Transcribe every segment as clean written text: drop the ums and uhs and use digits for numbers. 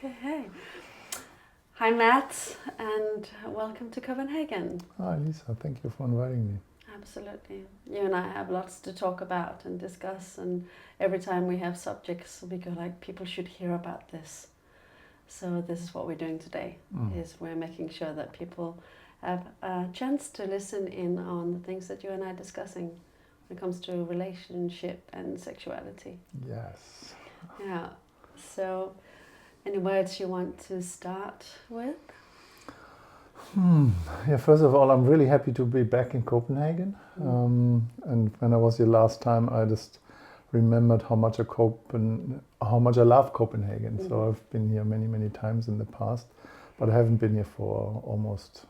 Okay, hey. Hi, Matt, and welcome to Copenhagen. Hi, Lisa. Thank you for inviting me. Absolutely. You and I have lots to talk about and discuss, and every time we have subjects, we go like, people should hear about this. So this is what we're doing today, is we're making sure that people have a chance to listen in on the things that you and I are discussing when it comes to relationship and sexuality. Yes. Yeah. So, any words you want to start with? Yeah, first of all, I'm really happy to be back in Copenhagen. And when I was here last time, I just remembered how much I love Copenhagen. So I've been here many, many times in the past, but I haven't been here for almost,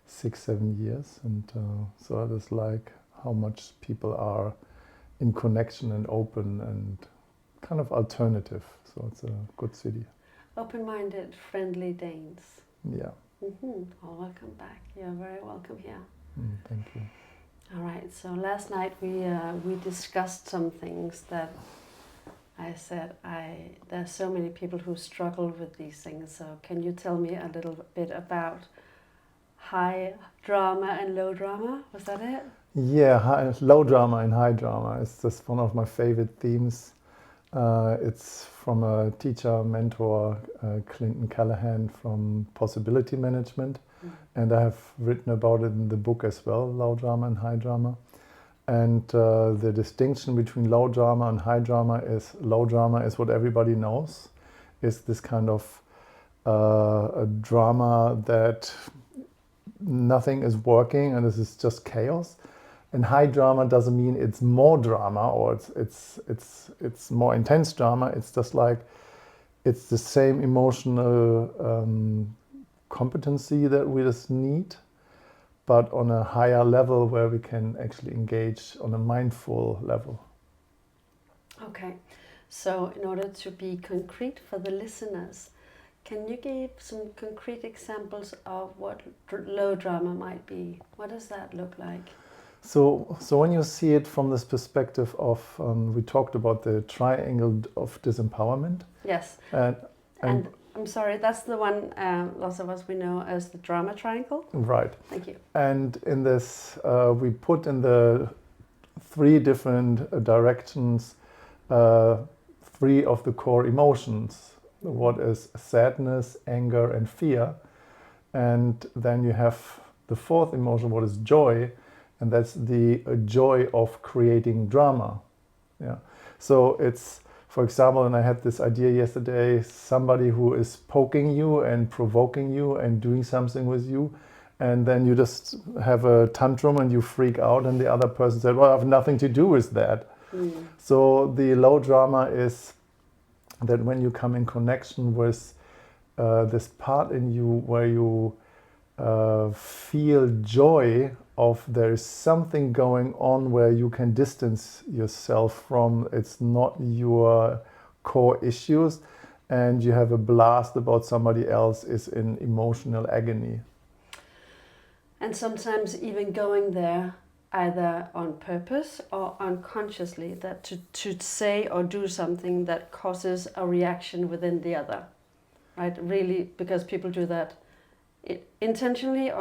6-7 years. And so I just like how much people are in connection and open and kind of alternative. So it's a good city. Open-minded, friendly Danes. Yeah. Oh, welcome back. You're very welcome here. Thank you. All right. So last night we discussed some things that I said there's so many people who struggle with these things. So can you tell me a little bit about high drama and low drama? Was that it? Yeah, low drama and high drama is just one of my favorite themes. It's from a teacher, mentor, Clinton Callahan from Possibility Management. And I have written about it in the book as well, low drama and high drama. And the distinction between low drama and high drama is what everybody knows. It's this kind of a drama that nothing is working and this is just chaos. And high drama doesn't mean it's more drama or it's more intense drama. It's just like it's the same emotional competency that we just need, but on a higher level where we can actually engage on a mindful level. Okay, so in order to be concrete for the listeners, can you give some concrete examples of what low drama might be? What does that look like? So when you see it from this perspective of, we talked about the triangle of disempowerment. Yes. And I'm sorry, that's the one lots of us we know as the drama triangle. Right. Thank you. And in this, we put in the 3 different directions 3 of the core emotions. What is sadness, anger, and fear. And then you have the 4th emotion, what is joy. And that's the joy of creating drama. Yeah. So it's, for example, and I had this idea yesterday, somebody who is poking you and provoking you and doing something with you, and then you just have a tantrum and you freak out, and the other person said, well, I have nothing to do with that. So the low drama is that when you come in connection with this part in you where you feel joy of there is something going on where you can distance yourself from, it's not your core issues, and you have a blast about somebody else is in emotional agony. And sometimes even going there either on purpose or unconsciously, that to say or do something that causes a reaction within the other, right? Really, because people do that intentionally,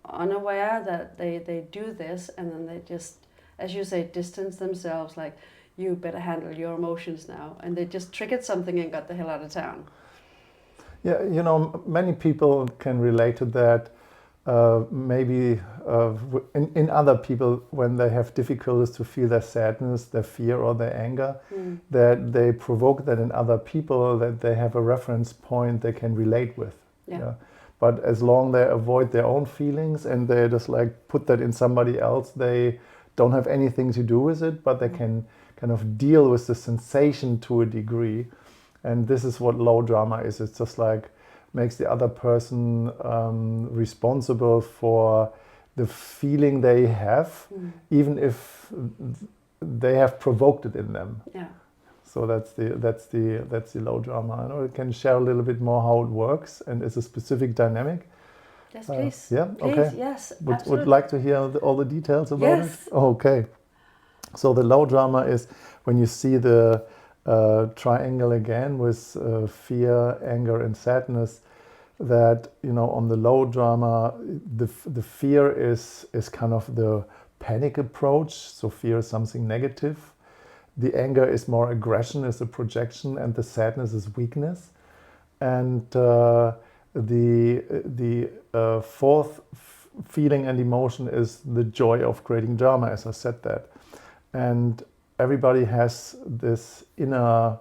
unaware that they do this, and then they just, as you say, distance themselves, like, you better handle your emotions now, and they just triggered something and got the hell out of town. Yeah, many people can relate to that. Maybe in other people, when they have difficulties to feel their sadness, their fear, or their anger, that they provoke that in other people, that they have a reference point they can relate with. Yeah. But as long they avoid their own feelings and they just like put that in somebody else, they don't have anything to do with it, but they can kind of deal with the sensation to a degree. And this is what low drama is. It's just like makes the other person responsible for the feeling they have, even if they have provoked it in them. Yeah. So that's the low drama. I know I can share a little bit more how it works and it's a specific dynamic. Yes, please. Yeah. Please, okay. Yes. Would like to hear all the details about yes. it. Okay. So the low drama is when you see the triangle again with fear, anger, and sadness. That, you know, on the low drama, the fear is kind of the panic approach. So fear is something negative. The anger is more aggression, is a projection, and the sadness is weakness. And the fourth feeling and emotion is the joy of creating drama, as I said that. And everybody has this inner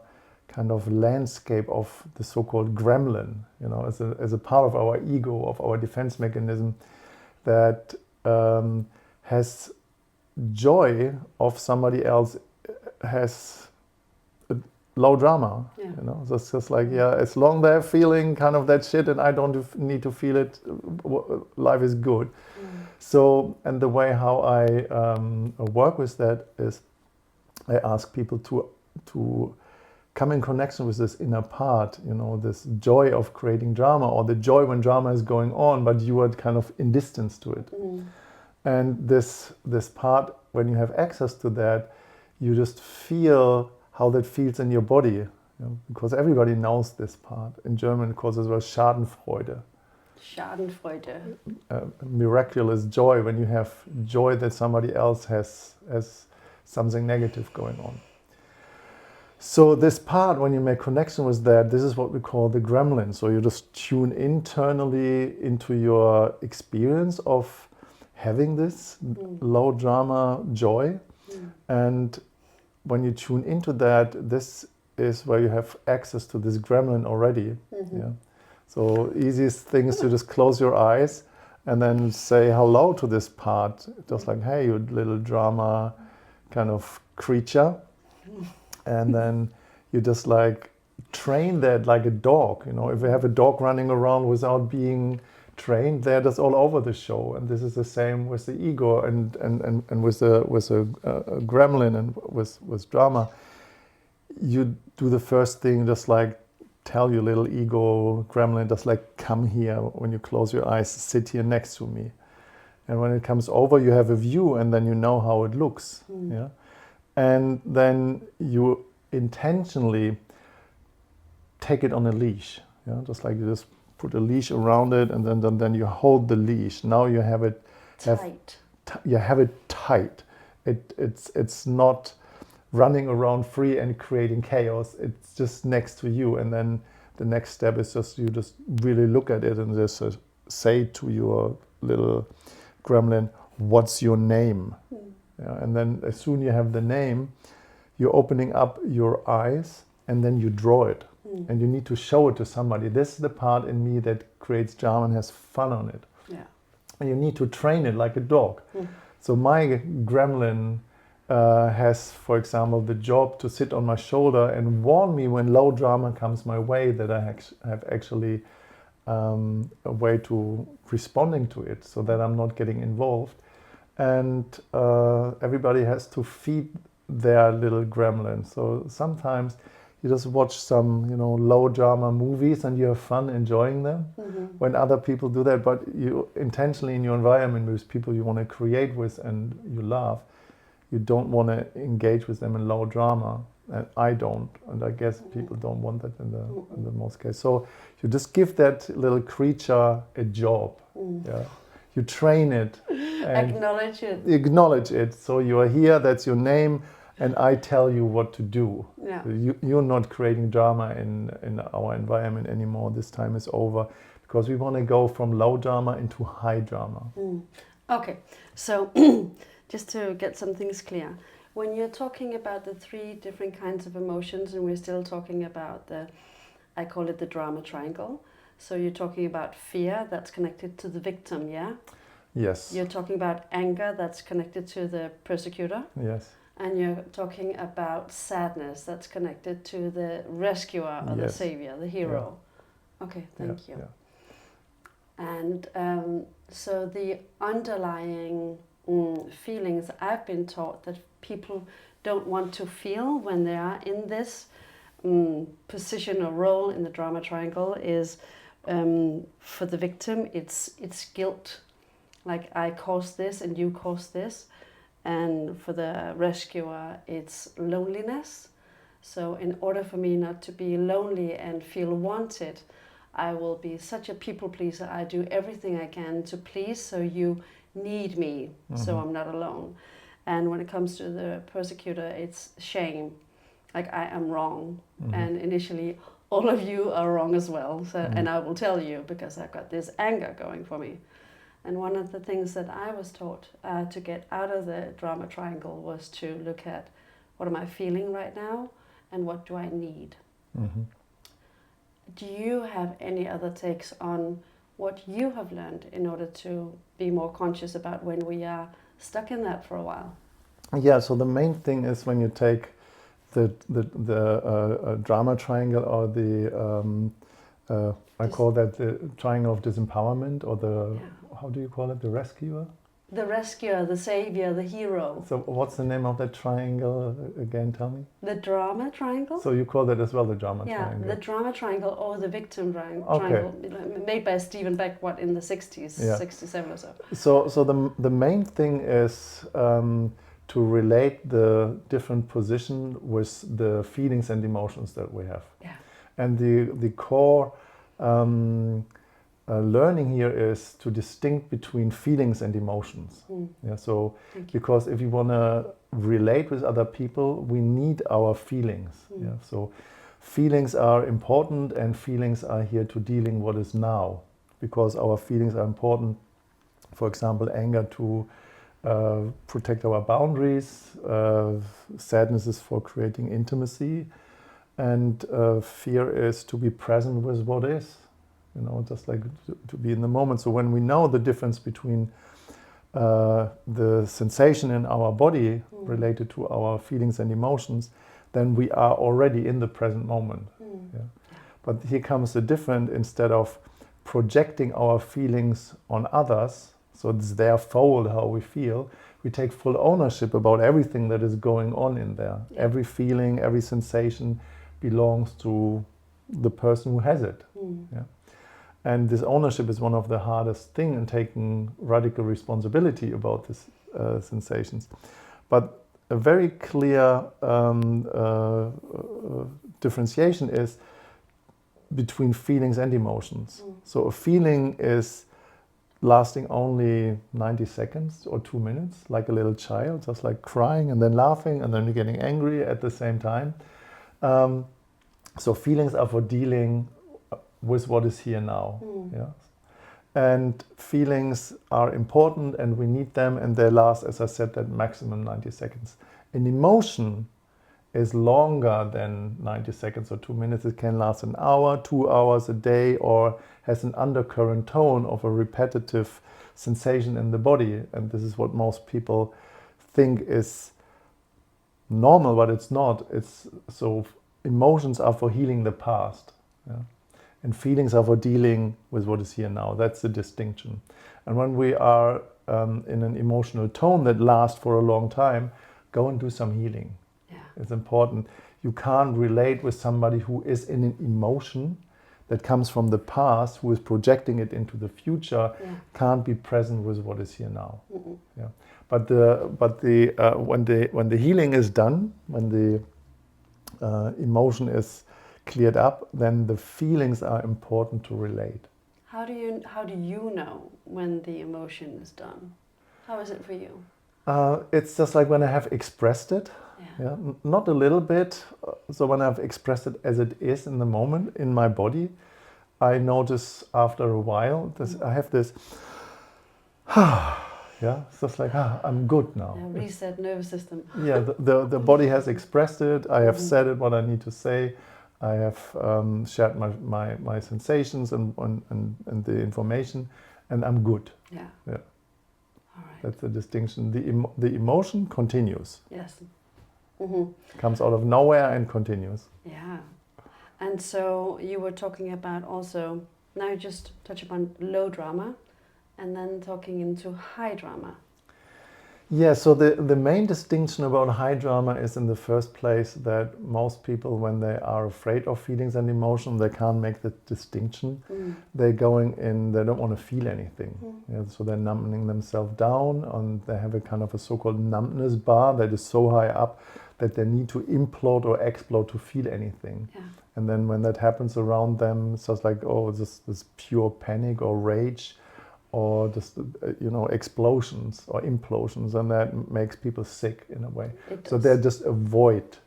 kind of landscape of the so-called gremlin, you know, as a part of our ego, of our defense mechanism, that has joy of somebody else has a low drama. Yeah. You know, so it's just like, yeah, as long as they're feeling kind of that shit and I don't need to feel it, life is good. So, and the way how I work with that is I ask people to come in connection with this inner part, you know, this joy of creating drama, or the joy when drama is going on, but you are kind of in distance to it. And this part, when you have access to that, you just feel how that feels in your body, you know, because everybody knows this part. In German, it calls it Schadenfreude. Schadenfreude. Miraculous joy, when you have joy that somebody else has something negative going on. So this part, when you make connection with that, this is what we call the gremlin. So you just tune internally into your experience of having this low drama joy. And when you tune into that, this is where you have access to this gremlin already. Yeah. So easiest thing is to just close your eyes and then say hello to this part. Just like, hey, you little drama kind of creature. And then you just like train that like a dog. You know, if you have a dog running around without being trained, they're just all over the show. And this is the same with the ego and with a gremlin and with drama. You do the first thing, just like tell your little ego gremlin, just like, come here. When you close your eyes, sit here next to me. And when it comes over, you have a view, and then you know how it looks. Yeah. And then you intentionally take it on a leash. Yeah? Just like you just put a leash around it, and then you hold the leash. Now you have it tight. You have it tight. It's not running around free and creating chaos. It's just next to you. And then the next step is just you just really look at it and just say to your little gremlin, what's your name? Yeah, and then as soon you have the name, you're opening up your eyes, and then you draw it. And you need to show it to somebody. This is the part in me that creates drama and has fun on it. Yeah. And you need to train it like a dog. So my gremlin has, for example, the job to sit on my shoulder and warn me when low drama comes my way, that I have actually a way to responding to it, so that I'm not getting involved. And everybody has to feed their little gremlin. So sometimes you just watch some, you know, low drama movies and you have fun enjoying them when other people do that. But you intentionally in your environment with people you want to create with and you love, you don't want to engage with them in low drama. And I don't, and I guess people don't want that in the most case. So you just give that little creature a job. Yeah. You train it. And acknowledge it. So you are here, that's your name, and I tell you what to do. Yeah. You're not creating drama in our environment anymore. This time is over, because we want to go from low drama into high drama. Okay, so just to get some things clear. When you're talking about the 3 different kinds of emotions, and we're still talking about I call it the drama triangle. So you're talking about fear, that's connected to the victim, yeah? Yes. You're talking about anger, that's connected to the persecutor. Yes. And you're talking about sadness, that's connected to the rescuer or the savior, the hero. Yeah. Okay, thank you. Yeah. And so the underlying feelings I've been taught that people don't want to feel when they are in this position or role in the drama triangle is, for the victim, it's guilt. Like, I caused this and you caused this. And for the rescuer, it's loneliness. So in order for me not to be lonely and feel wanted, I will be such a people pleaser. I do everything I can to please, so you need me, so I'm not alone. And when it comes to the persecutor, it's shame. Like, I am wrong. And initially, all of you are wrong as well. So, and I will tell you, because I've got this anger going for me. And one of the things that I was taught to get out of the drama triangle was to look at, what am I feeling right now, and what do I need? Do you have any other takes on what you have learned in order to be more conscious about when we are stuck in that for a while? Yeah, so the main thing is when you take the drama triangle, or I call that the triangle of disempowerment, or the, how do you call it, the rescuer? The rescuer, the savior, the hero. So what's the name of that triangle again, tell me? The drama triangle? So you call that as well the drama triangle? Yeah, the drama triangle, or the victim triangle, Okay. made by Stephen Beck, in the 60s, 67 or so. So the main thing is to relate the different position with the feelings and emotions that we have. Yeah. And the core learning here is to distinct between feelings and emotions. Yeah, so because if you want to relate with other people, we need our feelings. Yeah, so feelings are important, and feelings are here to dealing what is now, because our feelings are important. For example, anger to protect our boundaries, sadness is for creating intimacy, and fear is to be present with what is. You know, just like to be in the moment. So when we know the difference between the sensation in our body related to our feelings and emotions, then we are already in the present moment. Yeah. But here comes the difference. Instead of projecting our feelings on others, so it's their fault how we feel, we take full ownership about everything that is going on in there. Every feeling, every sensation belongs to the person who has it. Yeah. And this ownership is one of the hardest things in taking radical responsibility about these sensations. But a very clear differentiation is between feelings and emotions. So a feeling is lasting only 90 seconds or 2 minutes, like a little child, just like crying and then laughing and then getting angry at the same time. So feelings are for dealing with what is here now. Yeah. And feelings are important, and we need them, and they last, as I said, that maximum 90 seconds. An emotion is longer than 90 seconds or 2 minutes. It can last an hour, 2 hours, a day, or has an undercurrent tone of a repetitive sensation in the body. And this is what most people think is normal, but it's not. It's so emotions are for healing the past. Yeah. And feelings are for dealing with what is here now. That's the distinction. And when we are in an emotional tone that lasts for a long time, go and do some healing. Yeah. It's important. You can't relate with somebody who is in an emotion that comes from the past, who is projecting it into the future, can't be present with what is here now. Yeah. But when the healing is done, when the emotion is cleared up, then the feelings are important to relate. How do you know when the emotion is done? How is it for you? It's just like when I have expressed it, not a little bit. So when I've expressed it as it is in the moment in my body, I notice after a while I have this. Yeah, it's just like I'm good now. Yeah, reset nervous system. Yeah, the body has expressed it. I have said it what I need to say. I have shared my sensations and the information, and I'm good. Yeah. Yeah. All right. That's the distinction. The emotion continues. Yes. Comes out of nowhere and continues. Yeah. And so you were talking about also, now you just touch upon low drama, and then talking into high drama. Yeah, so the main distinction about high drama is, in the first place, that most people, when they are afraid of feelings and emotion, they can't make the distinction. They're going in, they don't want to feel anything. Yeah, so they're numbing themselves down, and they have a kind of a so-called numbness bar that is so high up that they need to implode or explode to feel anything. Yeah. And then when that happens around them, it's just like, oh, this pure panic or rage, or just explosions or implosions, and that makes people sick in a way. So they just avoid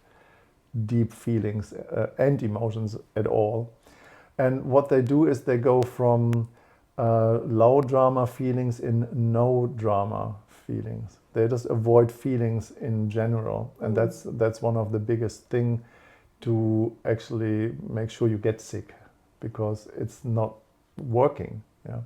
deep feelings and emotions at all. And what they do is they go from low drama feelings in no drama feelings. They just avoid feelings in general, and that's one of the biggest thing to actually make sure you get sick, because it's not working. Yeah.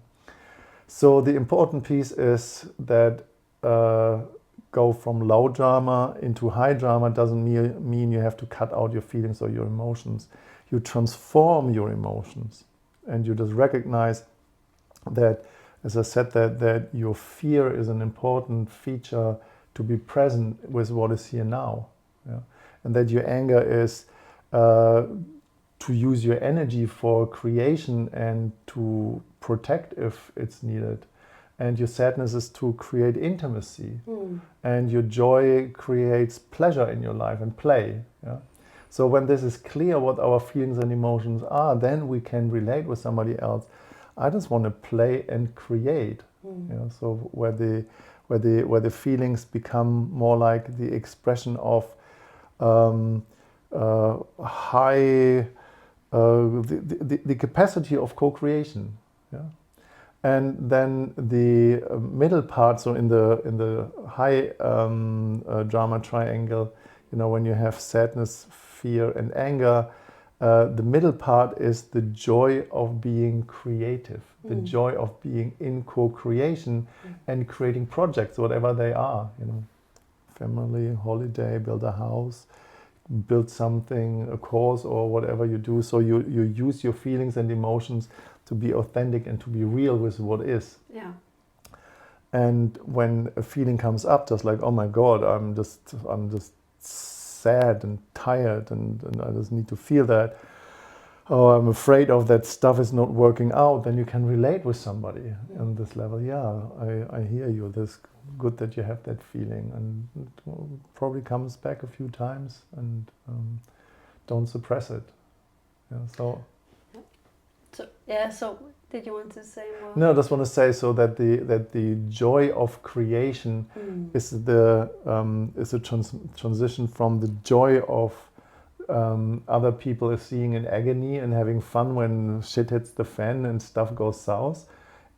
So the important piece is that go from low drama into high drama doesn't mean you have to cut out your feelings or your emotions. You transform your emotions, and you just recognize that, as I said, that your fear is an important feature to be present with what is here now. Yeah? And that your anger is to use your energy for creation and to protect if it's needed. And your sadness is to create intimacy. And your joy creates pleasure in your life and play. Yeah? So when this is clear what our feelings and emotions are, then we can relate with somebody else. I just want to play and create. Yeah? So where the feelings become more like the expression of high the capacity of co-creation. Yeah? And then the middle part, so in the high drama triangle, when you have sadness, fear, and anger, the middle part is the joy of being creative, the joy of being in co-creation and creating projects, whatever they are. Family, holiday, build a house, build something, a course, or whatever you do. So you use your feelings and emotions to be authentic and to be real with what is. Yeah. And when a feeling comes up, just like, oh my God, I'm just sad and tired, and I just need to feel that. Oh, I'm afraid of that stuff is not working out. Then you can relate with somebody on this level. Yeah, I hear you. This good that you have that feeling, and it probably comes back a few times, and don't suppress it. Yeah, so did you want to say more? No, I just want to say so that the joy of creation is a transition from the joy of other people are seeing in agony and having fun when shit hits the fan and stuff goes south,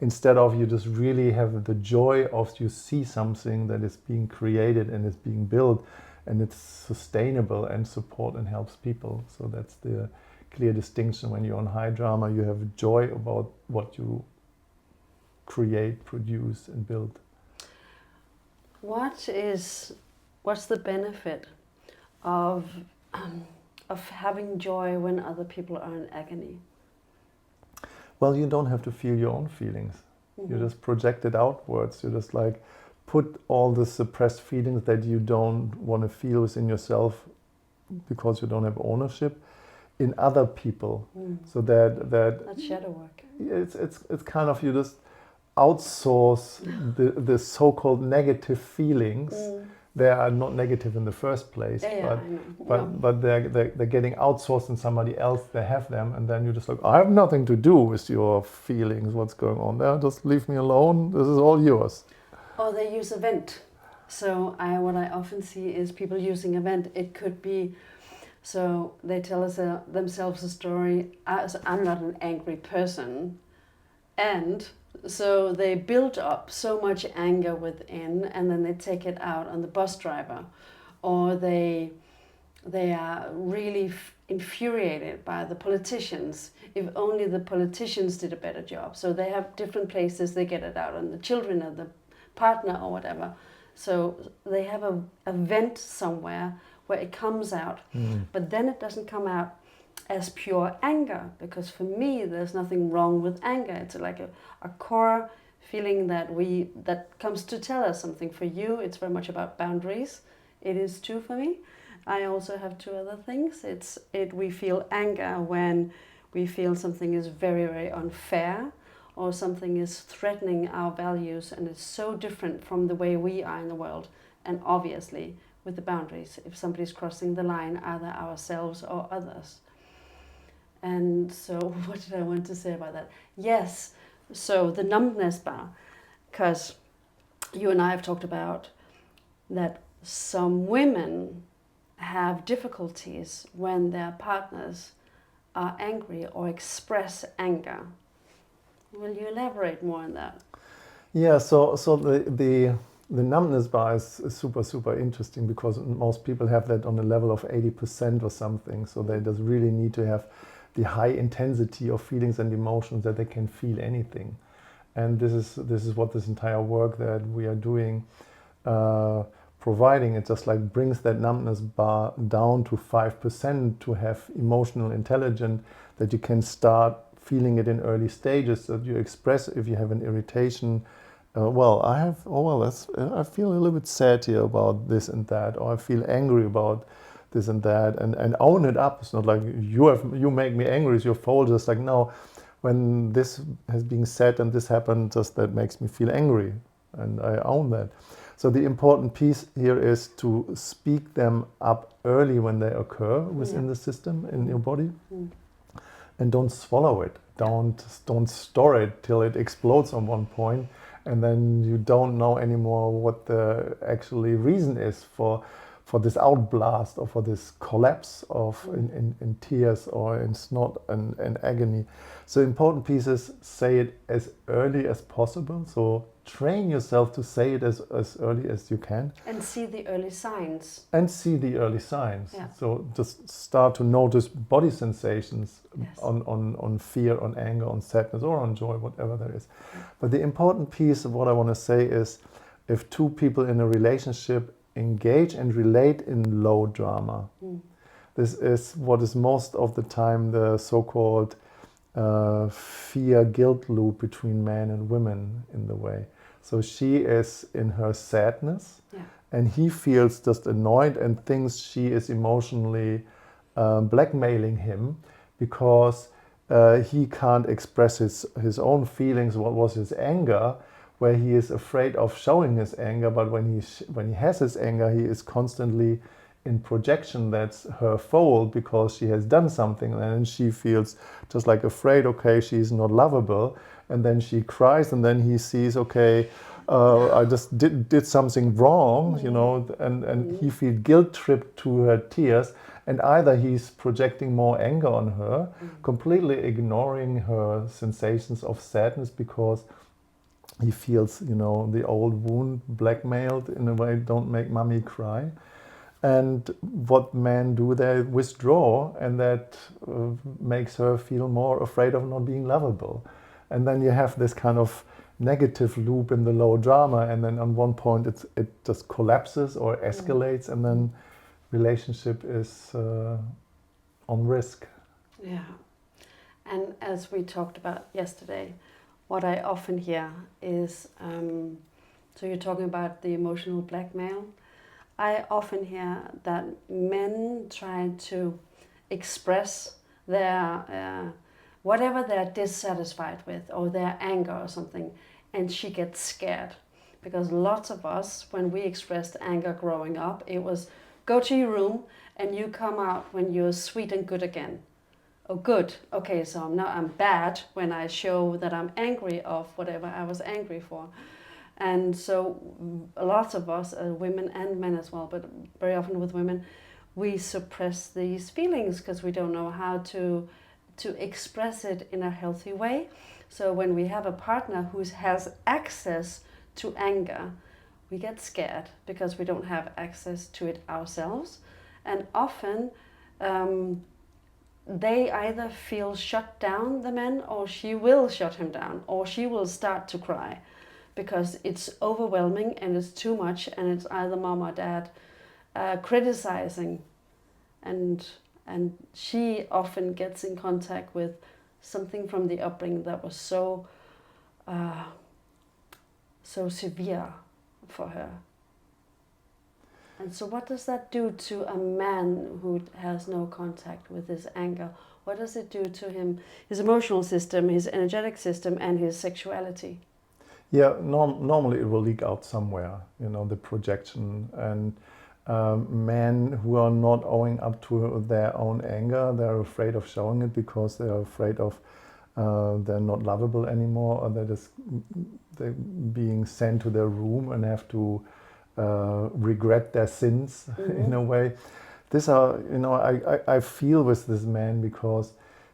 instead of you just really have the joy of you see something that is being created and is being built, and it's sustainable and support and helps people. So that's the clear distinction. When you're on high drama, you have joy about what you create, produce, and build. What's the benefit of having joy when other people are in agony? Well, you don't have to feel your own feelings. You just project it outwards. You just like put all the suppressed feelings that you don't want to feel within yourself because you don't have ownership in other people. So that's shadow work. It's kind of, you just outsource the so-called negative feelings. They are not negative in the first place, but they're getting outsourced in somebody else. They have them, and then you're just like, I have nothing to do with your feelings. What's going on there? Just leave me alone. This is all yours. Or they use a vent. So what I often see is people using a vent. It could be, so they tell us themselves a story. So I'm not an angry person, and so they build up so much anger within, and then they take it out on the bus driver, or they are really infuriated by the politicians. If only the politicians did a better job. So they have different places they get it out on the children or the partner or whatever. So they have a vent somewhere where it comes out, but then it doesn't come out as pure anger, because for me there's nothing wrong with anger. It's like a core feeling that comes to tell us something. For you, it's very much about boundaries. It is too for me. I also have two other things. We feel anger when we feel something is very, very unfair, or something is threatening our values, and it's so different from the way we are in the world. And obviously with the boundaries if somebody's crossing the line, either ourselves or others. And so what did I want to say about that? Yes, so the numbness bar, because you and I have talked about that some women have difficulties when their partners are angry or express anger. Will you elaborate more on that? Yeah, so the numbness bar is super interesting, because most people have that on a level of 80% or something. So they just really need to have the high intensity of feelings and emotions that they can feel anything. And this is what this entire work that we are doing, providing. It just like brings that numbness bar down to 5% to have emotional intelligence, that you can start feeling it in early stages, that you express if you have an irritation. I feel a little bit sad here about this and that, or I feel angry about this and that, and own it up. It's not like you make me angry, it's your fault. Just like, no, when this has been said and this happened, just that makes me feel angry, and I own that. So the important piece here is to speak them up early when they occur within the system in your body, and don't swallow it. Don't store it till it explodes on one point, and then you don't know anymore what the actually reason is for this outblast, or for this collapse of in tears or in snot and agony. So important piece is say it as early as possible. So train yourself to say it as early as you can. And see the early signs. Yeah. So just start to notice body sensations on fear, on anger, on sadness, or on joy, whatever there is. But the important piece of what I want to say is, if two people in a relationship engage and relate in low drama, this is what is most of the time the so-called fear-guilt loop between men and women in the way. So she is in her sadness, and he feels just annoyed and thinks she is emotionally blackmailing him, because he can't express his own feelings, what was his anger, where he is afraid of showing his anger. But when he has his anger, he is constantly in projection. That's her fault because she has done something, and then she feels just like afraid, okay, she's not lovable, and then she cries, and then he sees, okay, I just did something wrong, and he feels guilt tripped to her tears, and either he's projecting more anger on her, completely ignoring her sensations of sadness, because he feels, the old wound blackmailed in a way, don't make mommy cry. And what men do, they withdraw, and that makes her feel more afraid of not being lovable. And then you have this kind of negative loop in the low drama, and then on one point it just collapses or escalates, and then relationship is on risk. Yeah. And as we talked about yesterday, what I often hear is, so you're talking about the emotional blackmail. I often hear that men try to express their whatever they're dissatisfied with, or their anger or something, and she gets scared. Because lots of us, when we expressed anger growing up, it was go to your room and you come out when you're sweet and good again. Oh, good. Okay, so I'm bad when I show that I'm angry of whatever I was angry for. And so lots of us, women and men as well, but very often with women, we suppress these feelings because we don't know how to express it in a healthy way. So when we have a partner who has access to anger, we get scared because we don't have access to it ourselves. And often they either feel shut down, the men, or she will shut him down, or she will start to cry because it's overwhelming and it's too much, and it's either mom or dad criticizing, and she often gets in contact with something from the upbringing that was so severe for her. And so what does that do to a man who has no contact with his anger? What does it do to him, his emotional system, his energetic system, and his sexuality? Yeah, normally it will leak out somewhere, the projection. And men who are not owing up to their own anger. They're afraid of showing it because they're afraid of they're not lovable anymore, or they're being sent to their room and have to regret their sins in a way. These are, I feel with this man because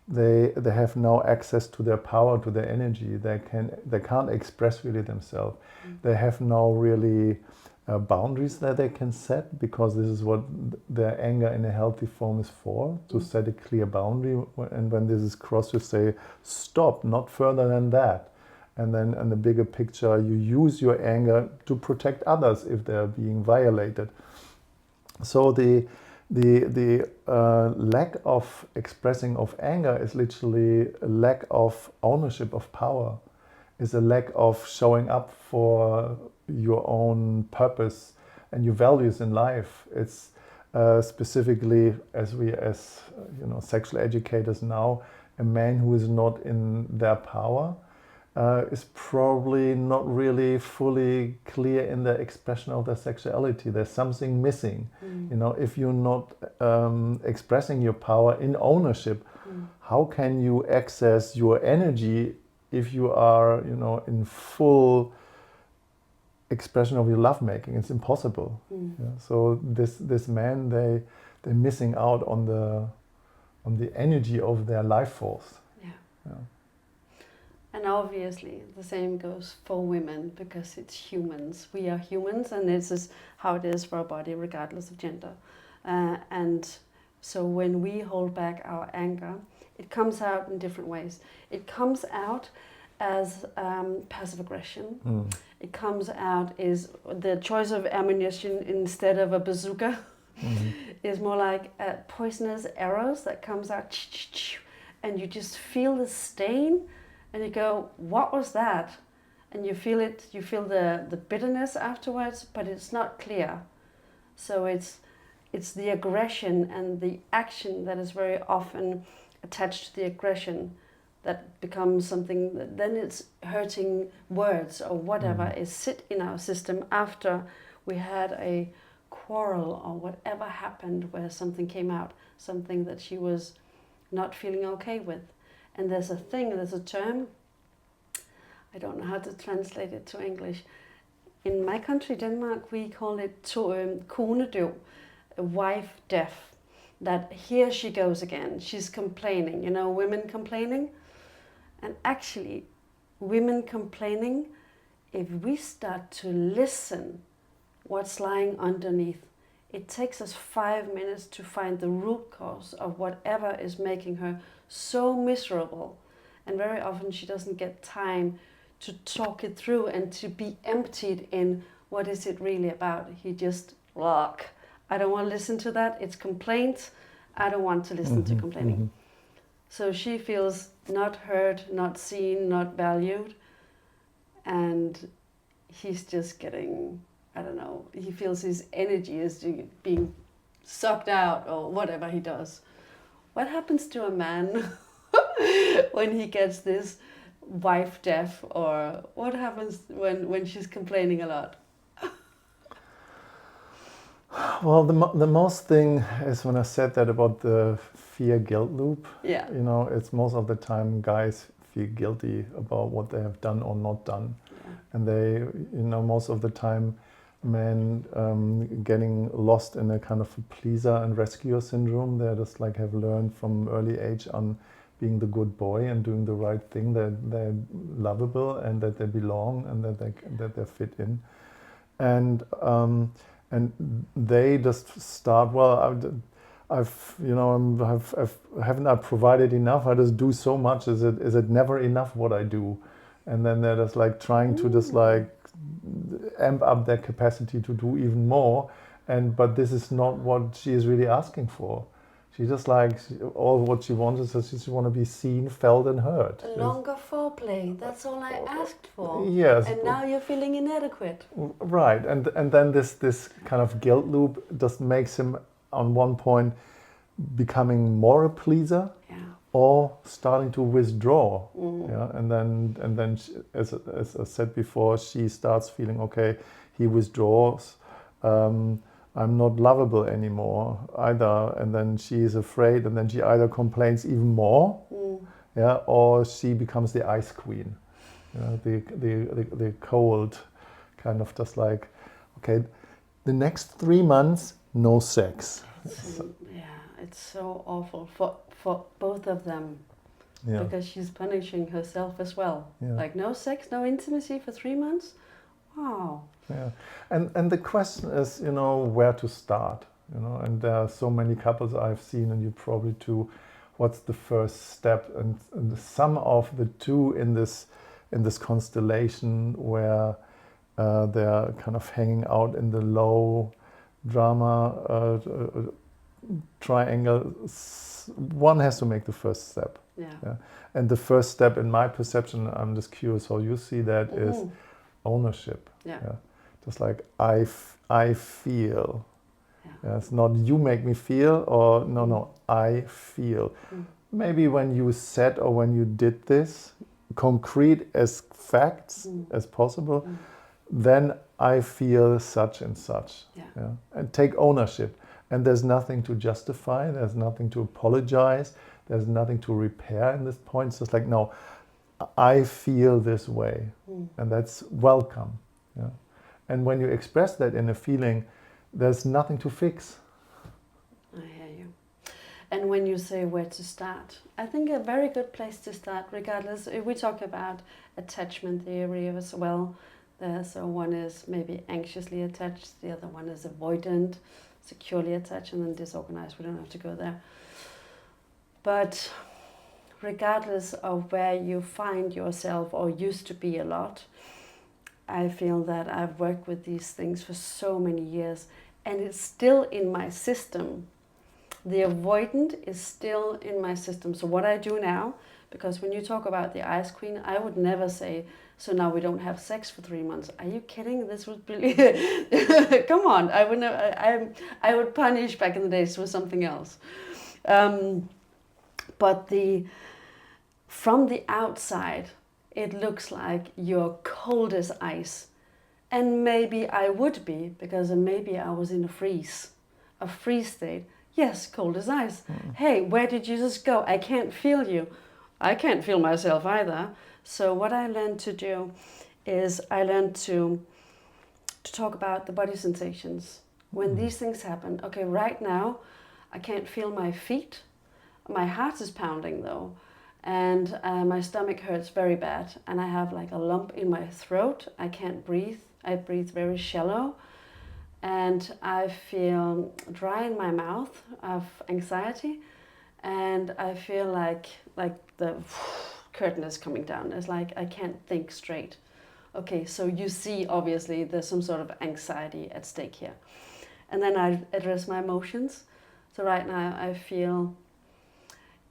they have no access to their power, to their energy. They can't express really themselves. They have no really boundaries that they can set, because this is what their anger in a healthy form is for, to set a clear boundary. And when this is crossed, you say, stop, not further than that. And then in the bigger picture, you use your anger to protect others if they're being violated. So the lack of expressing of anger is literally a lack of ownership of power, is a lack of showing up for your own purpose and your values in life. It's specifically, as sexual educators now, a man who is not in their power is probably not really fully clear in the expression of their sexuality. There's something missing. If you're not expressing your power in ownership, how can you access your energy if you are, in full expression of your lovemaking? It's impossible. So this man, they're missing out on the energy of their life force. Yeah. And obviously the same goes for women, because it's humans. We are humans, and this is how it is for our body, regardless of gender. And so when we hold back our anger, it comes out in different ways. It comes out as passive aggression. It comes out is the choice of ammunition instead of a bazooka. Is more like poisonous arrows that comes out, and you just feel the stain. And you go, what was that? And you feel it, you feel the bitterness afterwards, but it's not clear. So it's the aggression and the action that is very often attached to the aggression that becomes something that then it's hurting words or whatever is sit in our system after we had a quarrel or whatever happened where something came out, something that she was not feeling okay with. And there's a term, I don't know how to translate it to English. In my country, Denmark, we call it konedøv, wife deaf. That here she goes again, she's complaining, women complaining. And actually, women complaining, if we start to listen what's lying underneath, it takes us 5 minutes to find the root cause of whatever is making her so miserable. And very often she doesn't get time to talk it through and to be emptied in what is it really about. He just, look, I don't want to listen to that. It's complaints. I don't want to listen to complaining. So she feels not heard, not seen, not valued. And he's just getting, I don't know, he feels his energy is being sucked out or whatever he does. What happens to a man when he gets this wife deaf, or what happens when she's complaining a lot? Well, the most thing is when I said that about the fear-guilt loop. Yeah. It's most of the time guys feel guilty about what they have done or not done. Yeah. And they, most of the time men getting lost in a kind of a pleaser and rescuer syndrome. They just have learned from early age on being the good boy and doing the right thing, that they're lovable and that they belong and that they fit in. And they just start, well, haven't I provided enough? I just do so much. Is it never enough what I do? And then they're just trying to just amp up their capacity to do even more. But this is not what she is really asking for. She just all what she wants is that she just want to be seen, felt, and heard. Longer foreplay. That's all I asked for. Yes. And now you're feeling inadequate. Right. And then this kind of guilt loop just makes him on one point becoming more a pleaser, or starting to withdraw. Yeah. And then she, as I said before, she starts feeling okay. He withdraws. I'm not lovable anymore either, and then she is afraid, and then she either complains even more, yeah, or she becomes the ice queen, you know, the cold kind of just like, okay, the next 3 months no sex. It's so awful for both of them, because she's punishing herself as well. Like no sex, no intimacy for 3 months. Wow. Yeah, and the question is, you know, where to start, you know, and there are so many couples I've seen, and you probably too. What's the first step? And the sum of the two in this constellation where they're kind of hanging out in the low drama triangle. One has to make the first step. Yeah. And the first step, in my perception, I'm just curious how you see that, is ownership. Yeah. Just like I feel. Yeah, it's not you make me feel, or no, I feel. Maybe when you said or when you did this, concrete as facts as possible, then I feel such and such. Yeah. And take ownership. And there's nothing to justify, there's nothing to apologize, there's nothing to repair in this point. It's just like, no, I feel this way. And that's welcome. Yeah. And when you express that in a feeling, there's nothing to fix. I hear you. And when you say where to start, I think a very good place to start, regardless, if we talk about attachment theory as well, so one is maybe anxiously attached, the other one is avoidant, securely attached, and then disorganized. We don't have to go there. But regardless of where you find yourself or used to be a lot, I feel that I've worked with these things for so many years, and it's still in my system. The avoidant is still in my system. So what I do now, because when you talk about the ice queen, I would never say, so now we don't have sex for 3 months. Are you kidding? This would really, come on. I would never, I would punish back in the days with something else. But from the outside, it looks like you're cold as ice. And maybe I would be, because maybe I was in a freeze state. Yes, cold as ice. Hey, where did you just go? I can't feel you. I can't feel myself either. So what I learned to do is I learned to talk about the body sensations. When these things happen, okay, right now, I can't feel my feet. My heart is pounding though. And my stomach hurts very bad, and I have like a lump in my throat. I can't breathe. I breathe very shallow, and I feel dry in my mouth of anxiety, and I feel like the curtain is coming down. It's like I can't think straight. Okay, so you see, obviously, there's some sort of anxiety at stake here. And then I address my emotions. So right now I feel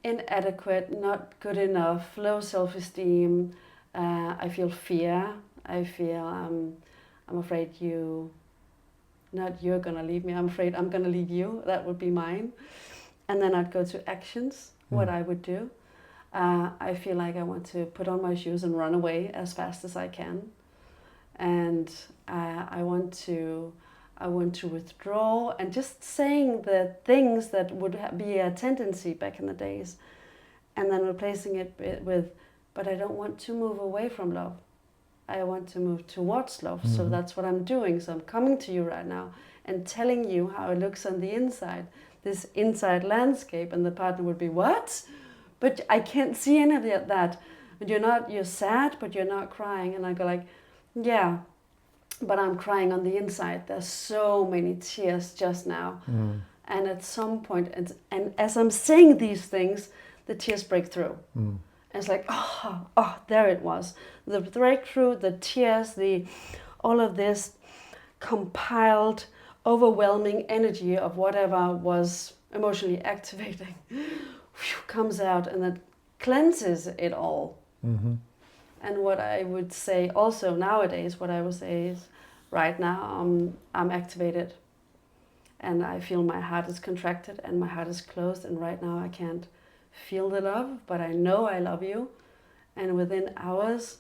inadequate, not good enough, low self-esteem. I feel fear. I feel I'm afraid you're gonna leave me. I'm afraid I'm gonna leave you. That would be mine. And then I'd go to actions, what I would do. I feel like I want to put on my shoes and run away as fast as I can. And I want to withdraw, and just saying the things that would be a tendency back in the days, and then replacing it with, but I don't want to move away from love. I want to move towards love. So that's what I'm doing. So I'm coming to you right now and telling you how it looks on the inside, this inside landscape. And the partner would be, what? But I can't see any of that. But you're sad, but you're not crying. And I go like, yeah, but I'm crying on the inside. There's so many tears just now. And at some point, and as I'm saying these things, the tears break through. And it's like, oh, there it was. The breakthrough, the tears, all of this compiled, overwhelming energy of whatever was emotionally activating comes out, and that cleanses it all. And what I would say also nowadays, what I would say is, right now I'm activated, and I feel my heart is contracted and my heart is closed, and right now I can't feel the love, but I know I love you, and within hours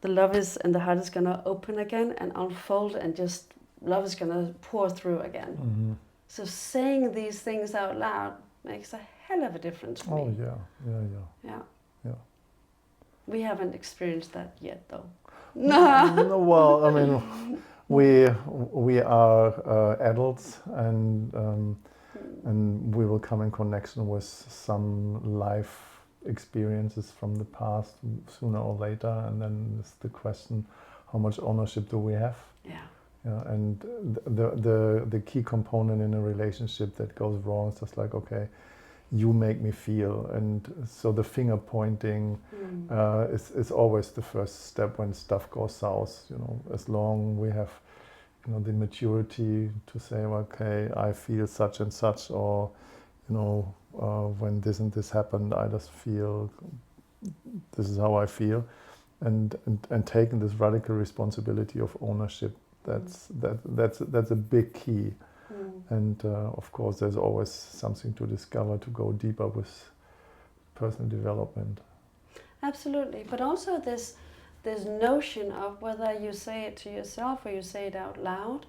the love is, and the heart is gonna open again and unfold and just love is gonna pour through again. Mm-hmm. So saying these things out loud makes a hell of a difference for Oh me. yeah. We haven't experienced that yet, though. No, well, I mean, we are adults, and we will come in connection with some life experiences from the past sooner or later, and then it's the question, how much ownership do we have? Yeah. Yeah, and the key component in a relationship that goes wrong is just like, okay, you make me feel, and so the finger pointing is always the first step when stuff goes south. You know, as long we have, you know, the maturity to say, okay, I feel such and such, or, you know, when this and this happened, I just feel this is how I feel, and taking this radical responsibility of ownership. That's a big key. And of course, there's always something to discover to go deeper with personal development. Absolutely, but also this notion of whether you say it to yourself or you say it out loud.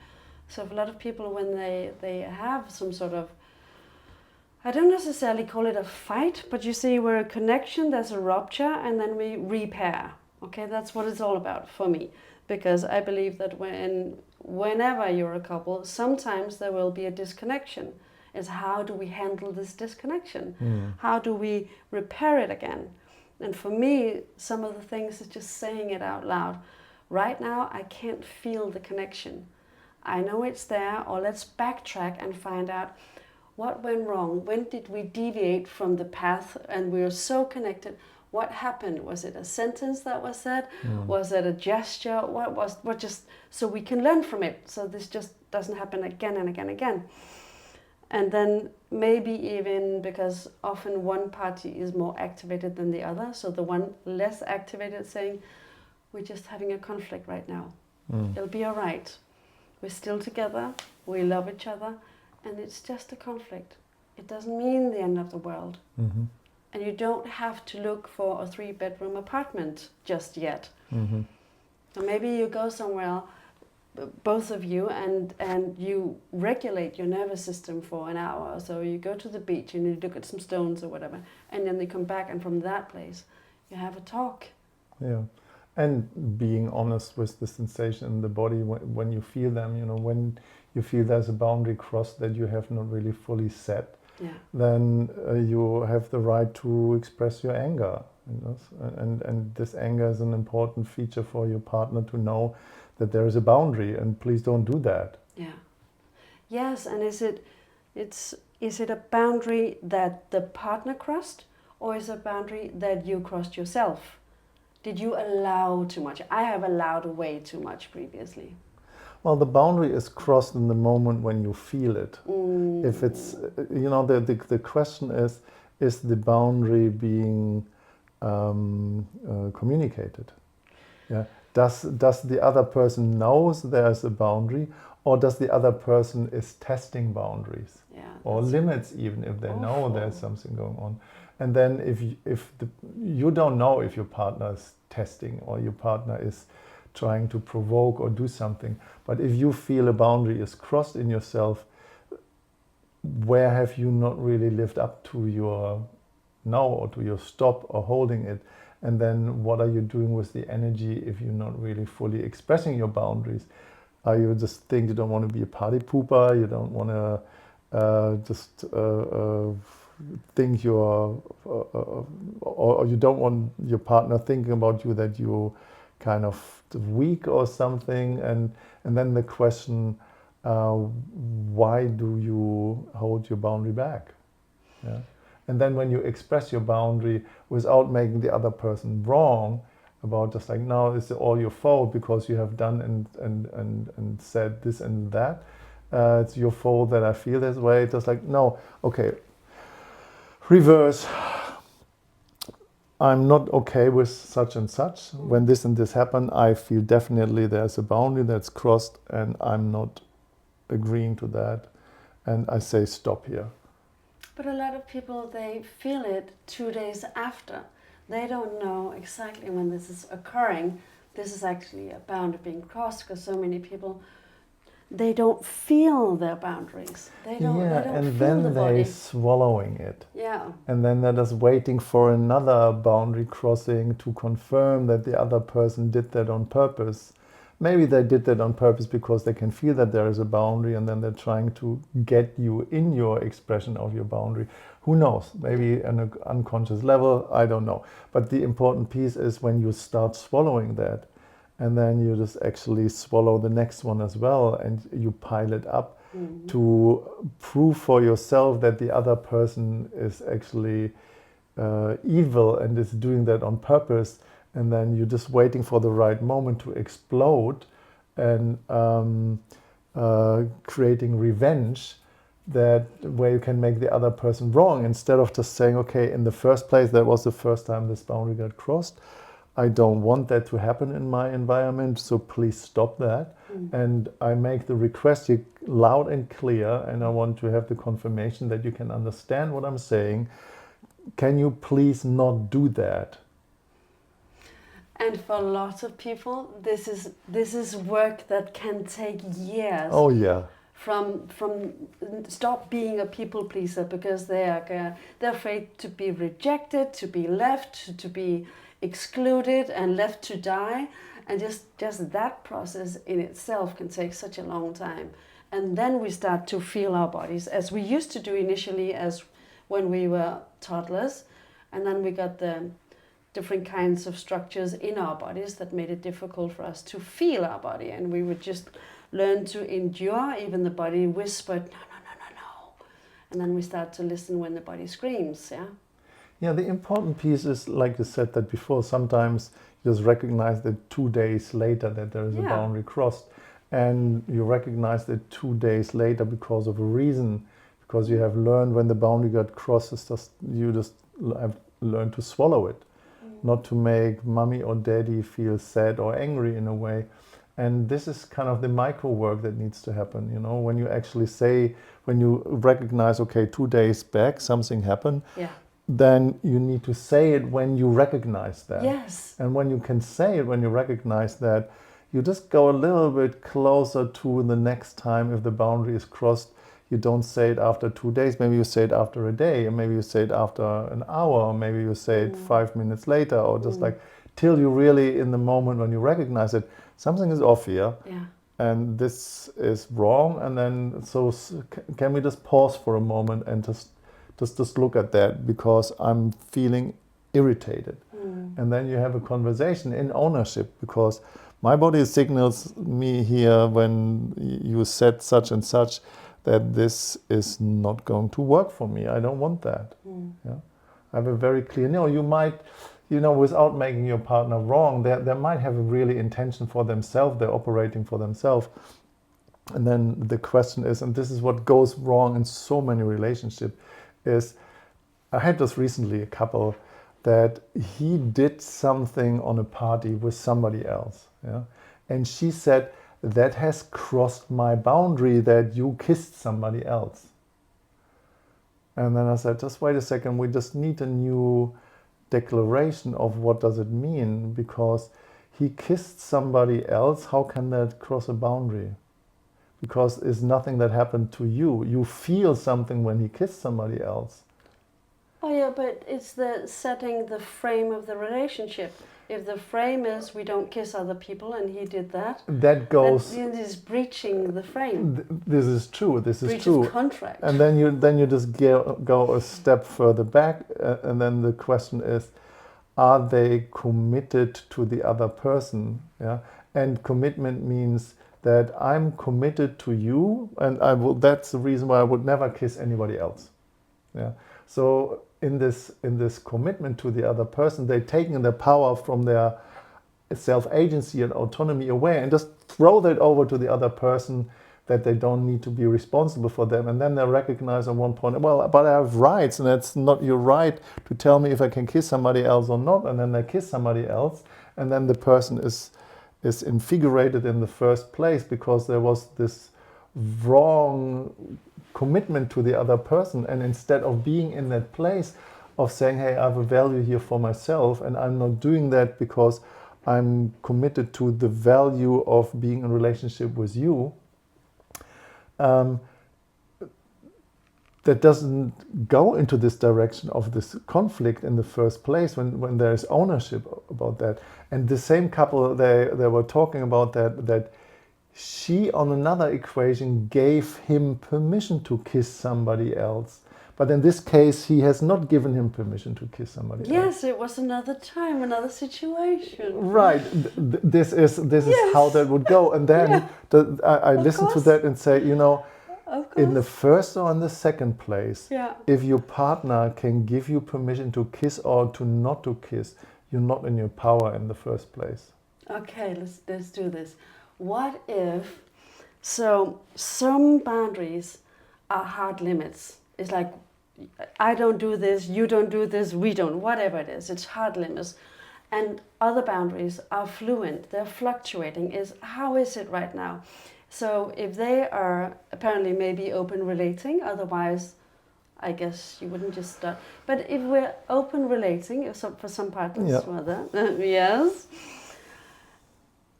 So for a lot of people, when they have some sort of, I don't necessarily call it a fight, but you see we're a connection, there's a rupture, and then we repair. Okay, that's what it's all about for me. Because I believe that whenever you're a couple, sometimes there will be a disconnection. It's how do we handle this disconnection? How do we repair it again? And for me, some of the things is just saying it out loud. Right now, I can't feel the connection. I know it's there, or let's backtrack and find out what went wrong. When did we deviate from the path and we were so connected? What happened? Was it a sentence that was said? Was it a gesture? What just, so we can learn from it. So this just doesn't happen again and again and again. And then maybe even because often one party is more activated than the other. So the one less activated saying, we're just having a conflict right now. It'll be all right. We're still together. We love each other. And it's just a conflict. It doesn't mean the end of the world. And you don't have to look for a 3-bedroom apartment just yet. So maybe you go somewhere, both of you, and you regulate your nervous system for an hour. So you go to the beach and you look at some stones or whatever, and then you come back, and from that place, you have a talk. Yeah, and being honest with the sensation in the body when you feel them. You know, when you feel there's a boundary crossed that you have not really fully set. Yeah. Then you have the right to express your anger. You know? And this anger is an important feature for your partner to know that there is a boundary, and please don't do that. Yeah. Yes, and is it a boundary that the partner crossed, or is it a boundary that you crossed yourself? Did you allow too much? I have allowed way too much previously. Well, the boundary is crossed in the moment when you feel it. If it's, you know, the question is the boundary being communicated? Yeah. Does the other person knows there's a boundary, or does the other person is testing boundaries? Yeah, or limits, even if they know there's something going on? And then if you don't know if your partner is testing or your partner is trying to provoke or do something, but if you feel a boundary is crossed in yourself, where have you not really lived up to your no, or to your stop, or holding it? And then what are you doing with the energy if you're not really fully expressing your boundaries? Are you just think you don't want to be a party pooper, you don't want to just think you're or you don't want your partner thinking about you that you kind of weak or something, and then the question, why do you hold your boundary back? Yeah. And then when you express your boundary without making the other person wrong, about just like, no, it's all your fault because you have done and said this and that, it's your fault that I feel this way. Just like, no, okay, reverse. I'm not okay with such and such. When this and this happen, I feel definitely there's a boundary that's crossed, and I'm not agreeing to that. And I say stop here. But a lot of people, they feel it 2 days after. They don't know exactly when this is occurring. This is actually a boundary being crossed, because so many people, they don't feel their boundaries. They don't and feel then the they body. swallowing it. Yeah. And then they're just waiting for another boundary crossing to confirm that the other person did that on purpose. Maybe they did that on purpose because they can feel that there is a boundary, and then they're trying to get you in your expression of your boundary. Who knows? Maybe on an unconscious level, I don't know. But the important piece is when you start swallowing that, and then you just actually swallow the next one as well, and you pile it up to prove for yourself that the other person is actually evil and is doing that on purpose. And then you're just waiting for the right moment to explode and creating revenge, that where you can make the other person wrong, instead of just saying, okay, in the first place, that was the first time this boundary got crossed. I don't want that to happen in my environment, so please stop that. And I make the request loud and clear, and I want to have the confirmation that you can understand what I'm saying. Can you please not do that? And for lots of people, this is work that can take years. Oh yeah. From stop being a people pleaser, because they're afraid to be rejected, to be left, to be excluded and left to die, and just that process in itself can take such a long time. And then we start to feel our bodies as we used to do initially, as when we were toddlers, and then we got the different kinds of structures in our bodies that made it difficult for us to feel our body, and we would just learn to endure. Even the body whispered, no, no, no, no, no. And then we start to listen when the body screams, yeah? Yeah, the important piece is, like you said that before, sometimes you just recognize that 2 days later that there is a boundary crossed. And you recognize that 2 days later because of a reason, because you have learned when the boundary got crossed, you just have learned to swallow it. Not to make mommy or daddy feel sad or angry in a way. And this is kind of the micro work that needs to happen, you know, when you actually say, when you recognize, okay, 2 days back, something happened, then you need to say it when you recognize that. Yes. And when you can say it, when you recognize that, you just go a little bit closer to the next time if the boundary is crossed. You don't say it after 2 days, maybe you say it after a day, or maybe you say it after an hour, or maybe you say it 5 minutes later, or just like till you really, in the moment when you recognize it, something is off here, and this is wrong. And then, so can we just pause for a moment and just look at that, because I'm feeling irritated. And then you have a conversation in ownership, because my body signals me here when you said such and such, that this is not going to work for me. I don't want that. Yeah? I have a very clear, you might, without making your partner wrong, they might have a really intention for themselves, they're operating for themselves. And then the question is, and this is what goes wrong in so many relationships, is I had this recently, a couple, that he did something on a party with somebody else. Yeah? And she said, that has crossed my boundary that you kissed somebody else. And then I said, just wait a second, we just need a new declaration of what does it mean, because he kissed somebody else, how can that cross a boundary? Because it's nothing that happened to you. You feel something when he kissed somebody else. Oh yeah, but it's the setting the frame of the relationship. If the frame is we don't kiss other people and he did that, that goes. That is breaching the frame. This is true. This is Breach true. of contract. And then you just go a step further back, and then the question is, are they committed to the other person? Yeah, and commitment means that I'm committed to you, and I will. That's the reason why I would never kiss anybody else. Yeah. So in this commitment to the other person, they're taking the power from their self-agency and autonomy away and just throw that over to the other person, that they don't need to be responsible for them. And then they recognize at one point, well, but I have rights, and that's not your right to tell me if I can kiss somebody else or not. And then they kiss somebody else, and then the person is invigorated in the first place because there was this wrong commitment to the other person. And instead of being in that place of saying, hey, I have a value here for myself, and I'm not doing that because I'm committed to the value of being in a relationship with you, um, that doesn't go into this direction of this conflict in the first place when there is ownership about that. And the same couple, they were talking about that she, on another equation, gave him permission to kiss somebody else. But in this case, he has not given him permission to kiss somebody else. Yes, it was another time, another situation. Right. This is how that would go. And then I listen to that and say, in the first or in the second place, if your partner can give you permission to kiss or to not to kiss, you're not in your power in the first place. Okay, let's do this. What if, so some boundaries are hard limits. It's like, I don't do this, you don't do this, we don't, whatever it is, it's hard limits. And other boundaries are fluent, they're fluctuating. How is it right now? So if they are apparently maybe open relating, otherwise I guess you wouldn't just start. But if we're open relating, for some partners, rather, yes,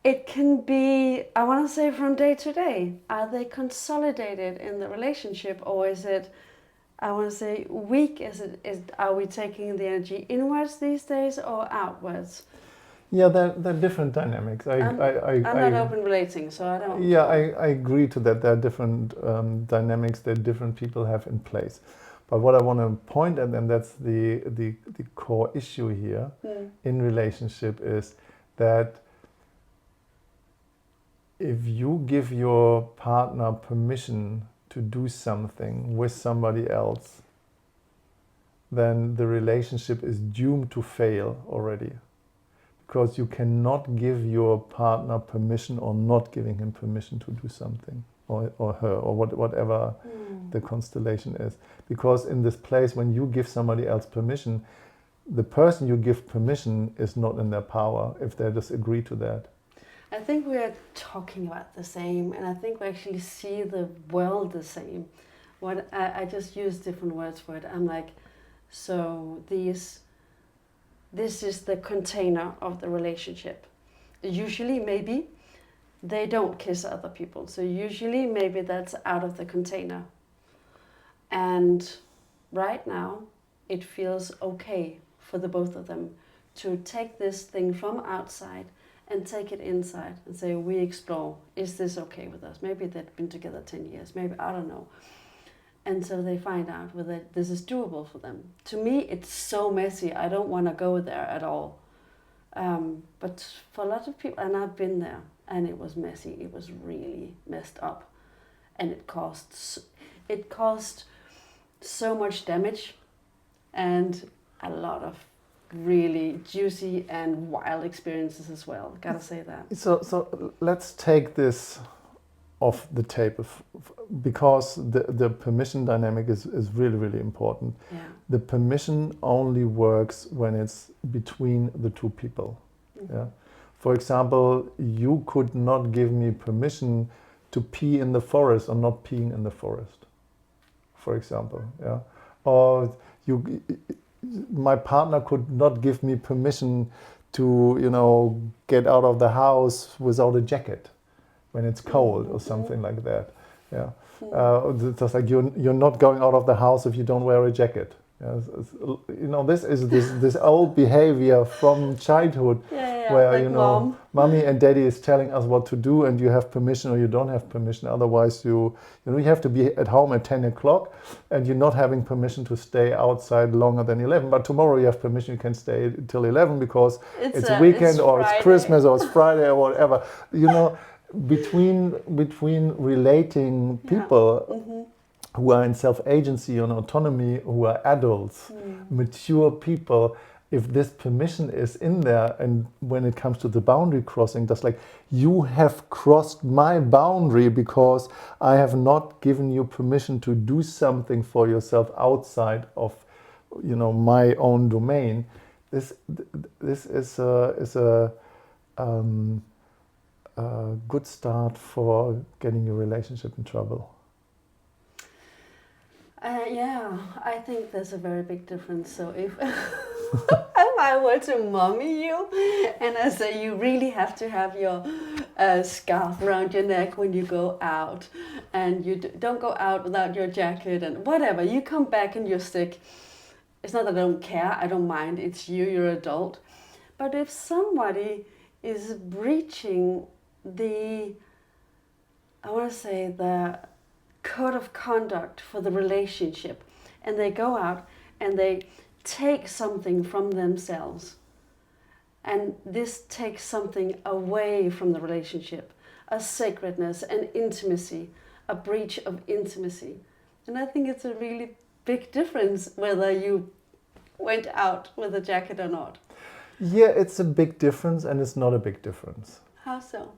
it can be, I want to say, from day to day. Are they consolidated in the relationship, or is it, I want to say, weak? Are we taking the energy inwards these days or outwards? Yeah, they're different dynamics. I'm not open relating, so I don't. Yeah, I agree to that. There are different dynamics that different people have in place. But what I want to point at, and that's the core issue here in relationship, is that if you give your partner permission to do something with somebody else, then the relationship is doomed to fail already. Because you cannot give your partner permission or not giving him permission to do something, or her, or whatever the constellation is. Because in this place, when you give somebody else permission, the person you give permission is not in their power if they disagree to that. I think we're talking about the same, and I think we actually see the world the same. I just use different words for it. I'm like, so this is the container of the relationship. Usually, maybe, they don't kiss other people. So usually, maybe that's out of the container. And right now, it feels okay for the both of them to take this thing from outside and take it inside and say, we explore, is this okay with us? Maybe they've been together 10 years, maybe, I don't know. And so they find out whether this is doable for them. To me, it's so messy, I don't want to go there at all. But for a lot of people, and I've been there, and it was messy, it was really messed up. And it caused so much damage and a lot of really juicy and wild experiences as well. Gotta say that. So let's take this off the table, because the permission dynamic is really, really important. Yeah. The permission only works when it's between the two people. Yeah. For example, you could not give me permission to pee in the forest or not peeing in the forest, for example. Yeah. Or my partner could not give me permission to, get out of the house without a jacket when it's cold or something like that. Yeah. Just like you're not going out of the house if you don't wear a jacket. Yeah. This is this old behavior from childhood, where like mommy and daddy is telling us what to do, and you have permission or you don't have permission. Otherwise, you have to be at home at 10 o'clock, and you're not having permission to stay outside longer than 11. But tomorrow you have permission; you can stay till 11 because it's a weekend, or it's Christmas, or it's Friday, or whatever. Between relating people who are in self-agency and autonomy, who are adults, mature people, if this permission is in there, and when it comes to the boundary crossing, just like, you have crossed my boundary because I have not given you permission to do something for yourself outside of my own domain. This is a good start for getting your relationship in trouble. I think there's a very big difference. So if I I were to mommy you and I say you really have to have your scarf around your neck when you go out, and you don't go out without your jacket and whatever, you come back and you're sick. It's not that I don't care, I don't mind, it's you, you're an adult. But if somebody is breaching the, I want to say, the code of conduct for the relationship, and they go out and they take something from themselves, and this takes something away from the relationship, a sacredness, an intimacy, a breach of intimacy. And I think it's a really big difference whether you went out with a jacket or not. Yeah, it's a big difference, and it's not a big difference. How so?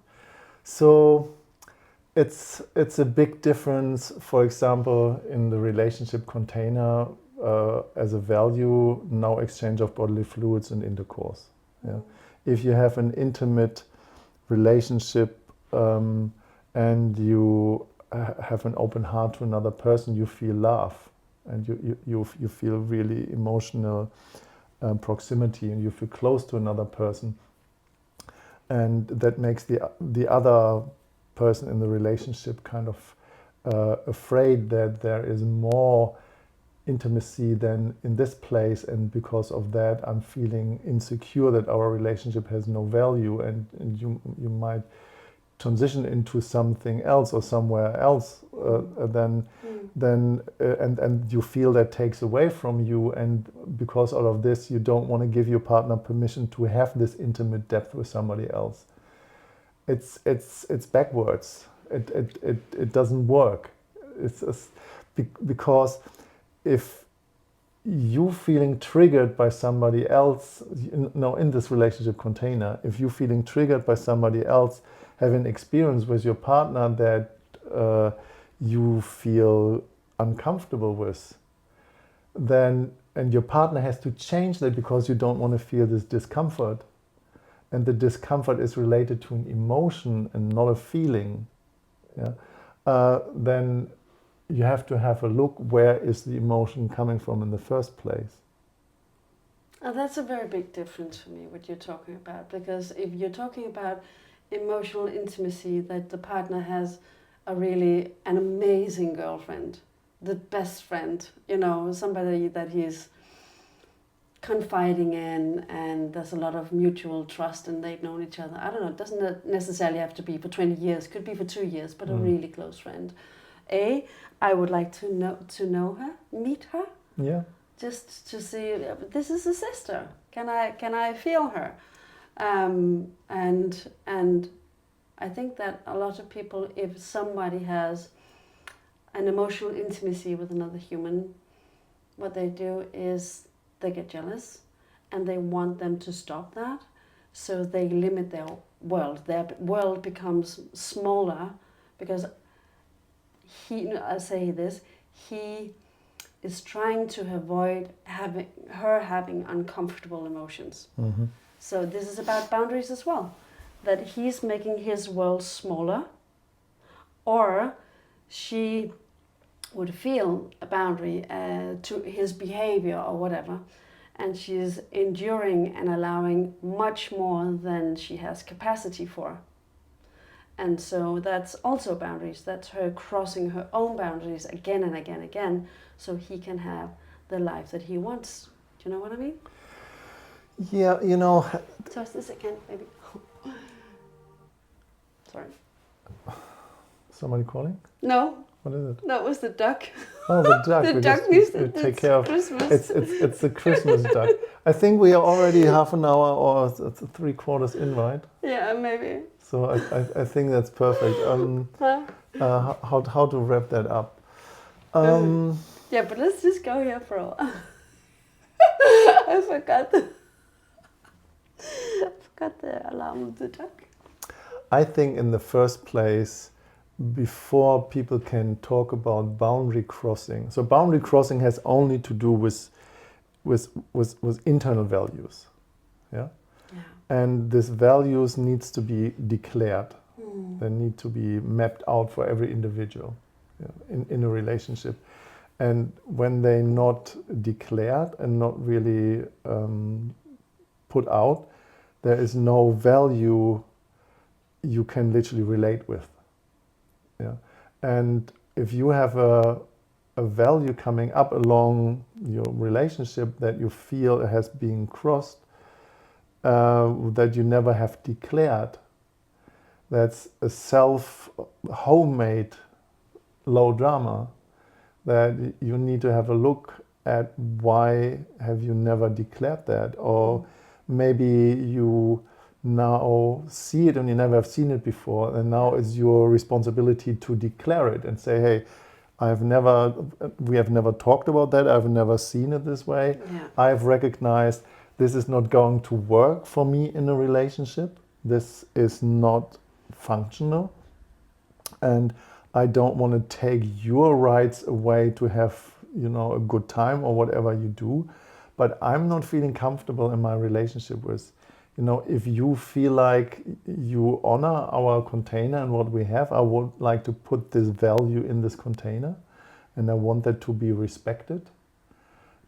So it's a big difference, for example, in the relationship container as a value, no exchange of bodily fluids and intercourse. Yeah. If you have an intimate relationship and you have an open heart to another person, you feel love, and you feel really emotional proximity, and you feel close to another person, and that makes the other person in the relationship kind of afraid that there is more intimacy than in this place, and because of that I'm feeling insecure that our relationship has no value, and you might transition into something else or somewhere else and you feel that takes away from you, and because all of this you don't want to give your partner permission to have this intimate depth with somebody else. It's backwards. It doesn't work. Because if you feeling triggered by somebody else, in this relationship container, if you feeling triggered by somebody else having experience with your partner that you feel uncomfortable with, then, and your partner has to change that because you don't want to feel this discomfort, and the discomfort is related to an emotion and not a feeling, then you have to have a look, where is the emotion coming from in the first place? That's a very big difference for me, what you're talking about, because if you're talking about emotional intimacy, that the partner has an amazing girlfriend, the best friend, somebody that he's confiding in, and there's a lot of mutual trust, and they've known each other. I don't know, it doesn't necessarily have to be for 20 years, could be for 2 years, but a really close friend. I would like to know her, meet her. Yeah. Just to see, this is a sister. Can I feel her? And I think that a lot of people, if somebody has an emotional intimacy with another human, what they do is they get jealous, and they want them to stop that. So they limit their world. Their world becomes smaller because he is trying to avoid having uncomfortable emotions. Mm-hmm. So this is about boundaries as well, that he's making his world smaller, or she would feel a boundary to his behavior or whatever, and she's enduring and allowing much more than she has capacity for. And so that's also boundaries. That's her crossing her own boundaries again and again and again, so he can have the life that he wants. Do you know what I mean? Yeah, So is this again, maybe? Sorry. Somebody calling? No. What is it? That was the duck. Oh, the duck. The duck needs to take care of Christmas. It's the Christmas duck. I think we are already half an hour or 3/4 in, right? Yeah, maybe. So I think that's perfect. How to wrap that up? Yeah, but let's just go here for a while. I forgot the alarm of the duck. I think in the first place, before people can talk about boundary crossing, so boundary crossing has only to do with internal values, yeah. And these values needs to be declared. They need to be mapped out for every individual, in a relationship. And when they're not declared and not really put out, there is no value you can literally relate with. Yeah. And if you have a value coming up along your relationship that you feel has been crossed, that you never have declared, that's a homemade low drama, that you need to have a look at why have you never declared that, or maybe you now see it and you never have seen it before, and now it's your responsibility to declare it and say, hey, we have never talked about that, I've never seen it this way. I've recognized this is not going to work for me in a relationship, this is not functional, and I don't want to take your rights away to have, a good time or whatever you do, but I'm not feeling comfortable in my relationship with, if you feel like you honor our container and what we have, I would like to put this value in this container, and I want that to be respected.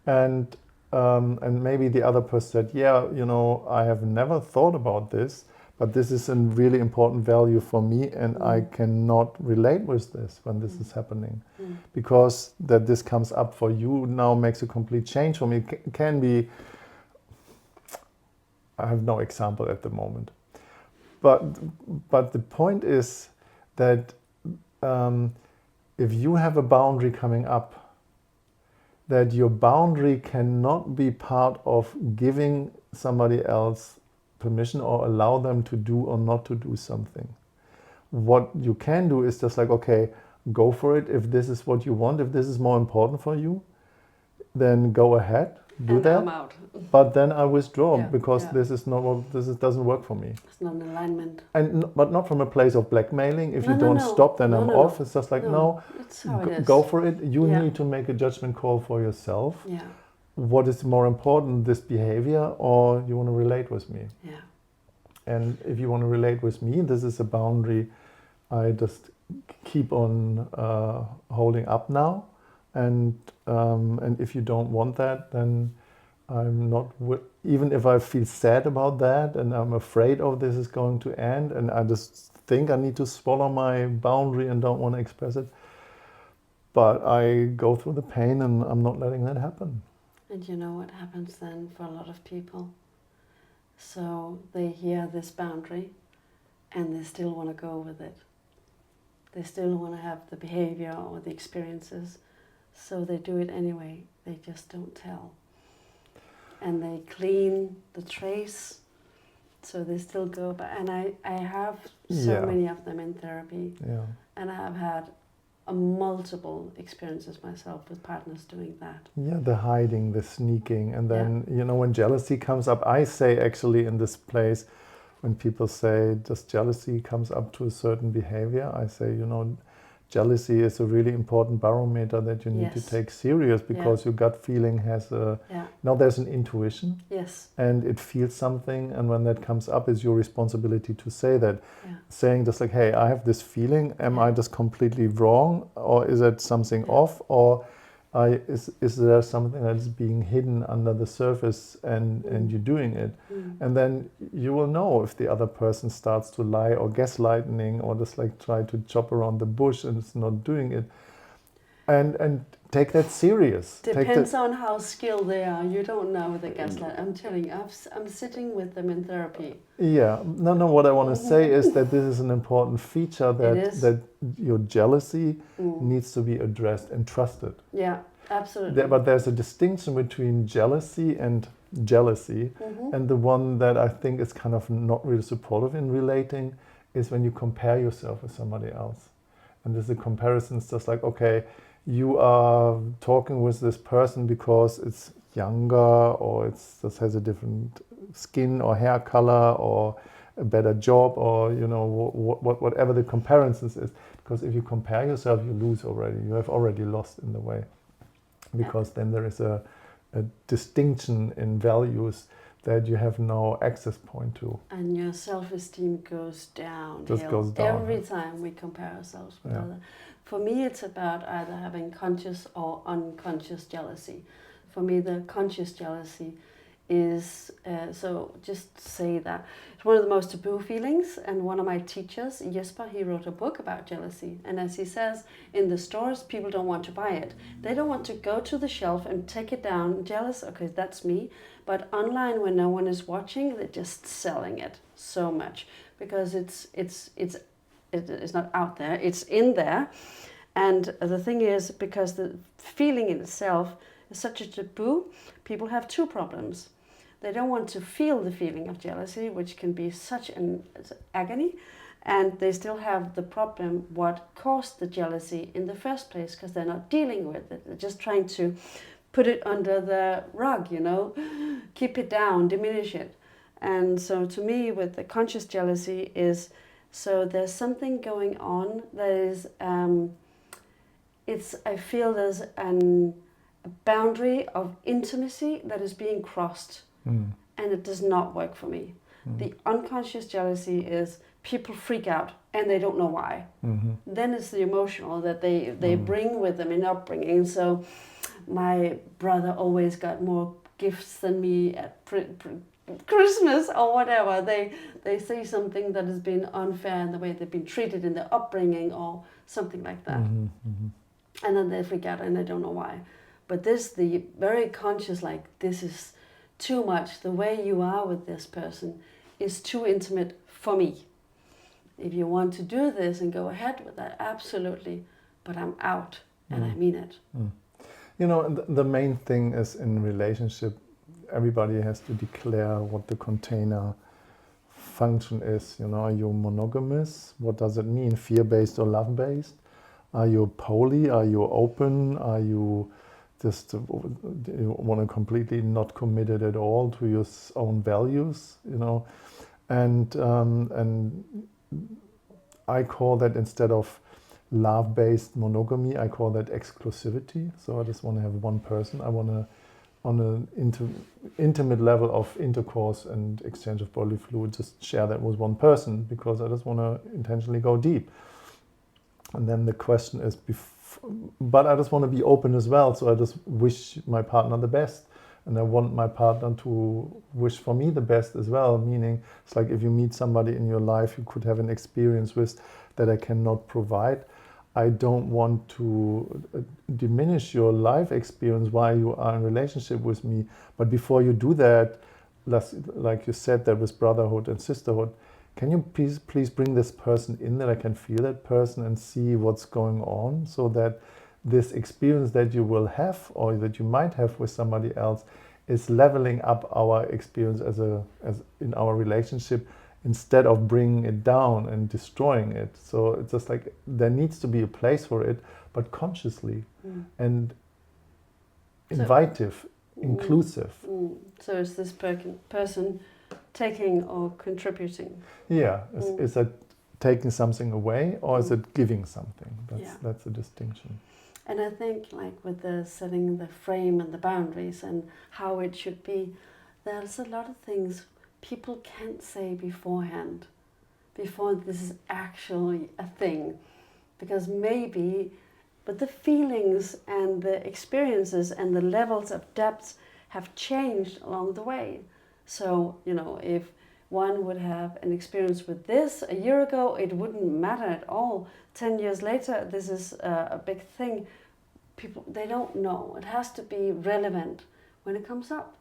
And maybe the other person said, I have never thought about this, but this is a really important value for me, and I cannot relate with this when this is happening. Because that this comes up for you now makes a complete change for me. It can be, I have no example at the moment. But the point is that if you have a boundary coming up, that your boundary cannot be part of giving somebody else permission or allow them to do or not to do something. What you can do is just like, okay, go for it. If this is what you want, if this is more important for you, then go ahead, do and that. I'm out. But then I withdraw because this is not what doesn't work for me. It's not an alignment. But not from a place of blackmailing. If you don't stop, then I'm off. It's just like It's how it is. Go for it. You need to make a judgment call for yourself. Yeah. What is more important, this behavior, or you want to relate with me? Yeah. And if you want to relate with me, this is a boundary I just keep on holding up now. And if you don't want that, then I'm not. Even if I feel sad about that, and I'm afraid of this is going to end, and I just think I need to swallow my boundary and don't want to express it. But I go through the pain, and I'm not letting that happen. And you know what happens then for a lot of people? So they hear this boundary and they still want to go with it. They still want to have the behavior or the experiences. So they do it anyway. They just don't tell. And they clean the trace. So they still go back. And I have so many of them in therapy. Yeah. And I have had multiple experiences myself with partners doing that. Yeah, the hiding, the sneaking, and then when jealousy comes up, I say actually in this place, when people say just jealousy comes up to a certain behavior, I say jealousy is a really important barometer that you need to take serious, because your gut feeling has there's an intuition, and it feels something, and when that comes up, it's your responsibility to say that. Saying just like, hey, I have this feeling, am I just completely wrong, or is it something off, or is there something that is being hidden under the surface, and you're doing it? And then you will know if the other person starts to lie or gaslighting or just like try to chop around the bush and it's not doing it. And take that serious. Depends on how skilled they are. You don't know the gaslight. I'm telling you, I'm sitting with them in therapy. Yeah. No, what I want to say is that this is an important feature, that your jealousy needs to be addressed and trusted. Yeah, absolutely. But there's a distinction between jealousy and jealousy. And the one that I think is kind of not really supportive in relating is when you compare yourself with somebody else. And there's a comparison. It's just like, okay, you are talking with this person because it's younger, or it just has a different skin or hair color, or a better job, or whatever the comparisons is. Because if you compare yourself, you lose already. You have already lost in the way, because then there is a distinction in values that you have no access point to. And your self-esteem goes down. Just goes down. Every time we compare ourselves with others. For me, it's about either having conscious or unconscious jealousy. For me, the conscious jealousy is, so just say that it's one of the most taboo feelings. And one of my teachers, Jesper, he wrote a book about jealousy. And as he says, in the stores, people don't want to buy it. They don't want to go to the shelf and take it down. Jealous, okay, that's me. But online, when no one is watching, they're just selling it so much because it's not out there, it's in there. And the thing is, because the feeling in itself is such a taboo, people have two problems. They don't want to feel the feeling of jealousy, which can be such an agony, and they still have the problem what caused the jealousy in the first place, because they're not dealing with it. They're just trying to put it under the rug, you know, keep it down, diminish it. And so to me, with the conscious jealousy is, so there's something going on that is, I feel there's a boundary of intimacy that is being crossed. And it does not work for me. The unconscious jealousy is people freak out and they don't know why. Then it's the emotional that they bring with them in upbringing. So my brother always got more gifts than me at Christmas or whatever. They say something that has been unfair in the way they've been treated in their upbringing or something like that. And then they freak out and they don't know why. But the very conscious, like, this is too much. The way you are with this person is too intimate for me. If you want to do this and go ahead with that, absolutely. But I'm out, and I mean it. You know, the main thing is in relationship, everybody has to declare what the container function is. You know, are you monogamous? What does it mean? Fear-based or love-based? Are you poly? Are you open? Are you just you want to completely not committed at all to your own values? You know, and I call that, instead of love-based monogamy, I call that exclusivity. So I just want to have one person. I want to, on an intimate level of intercourse and exchange of bodily fluid, just share that with one person, because I just want to intentionally go deep. And then the question is, but I just want to be open as well. So I just wish my partner the best. And I want my partner to wish for me the best as well. Meaning, it's like if you meet somebody in your life you could have an experience with that I cannot provide, I don't want to diminish your life experience while you are in relationship with me. But before you do that, like you said, that with brotherhood and sisterhood, can you please bring this person in, that I can feel that person and see what's going on, so that this experience that you will have or that you might have with somebody else is leveling up our experience as in our relationship, instead of bringing it down and destroying it. So it's just like there needs to be a place for it, but consciously and invitive, inclusive. So is this person taking or contributing? Yeah, is it taking something away, or is it giving something? That's the distinction. And I think, like, with the setting the frame and the boundaries and how it should be, there's a lot of things people can't say beforehand, before this is actually a thing. Because maybe, but the feelings and the experiences and the levels of depth have changed along the way. So, you know, if one would have an experience with this a year ago, it wouldn't matter at all. 10 years later, this is a big thing. People, they don't know. It has to be relevant when it comes up.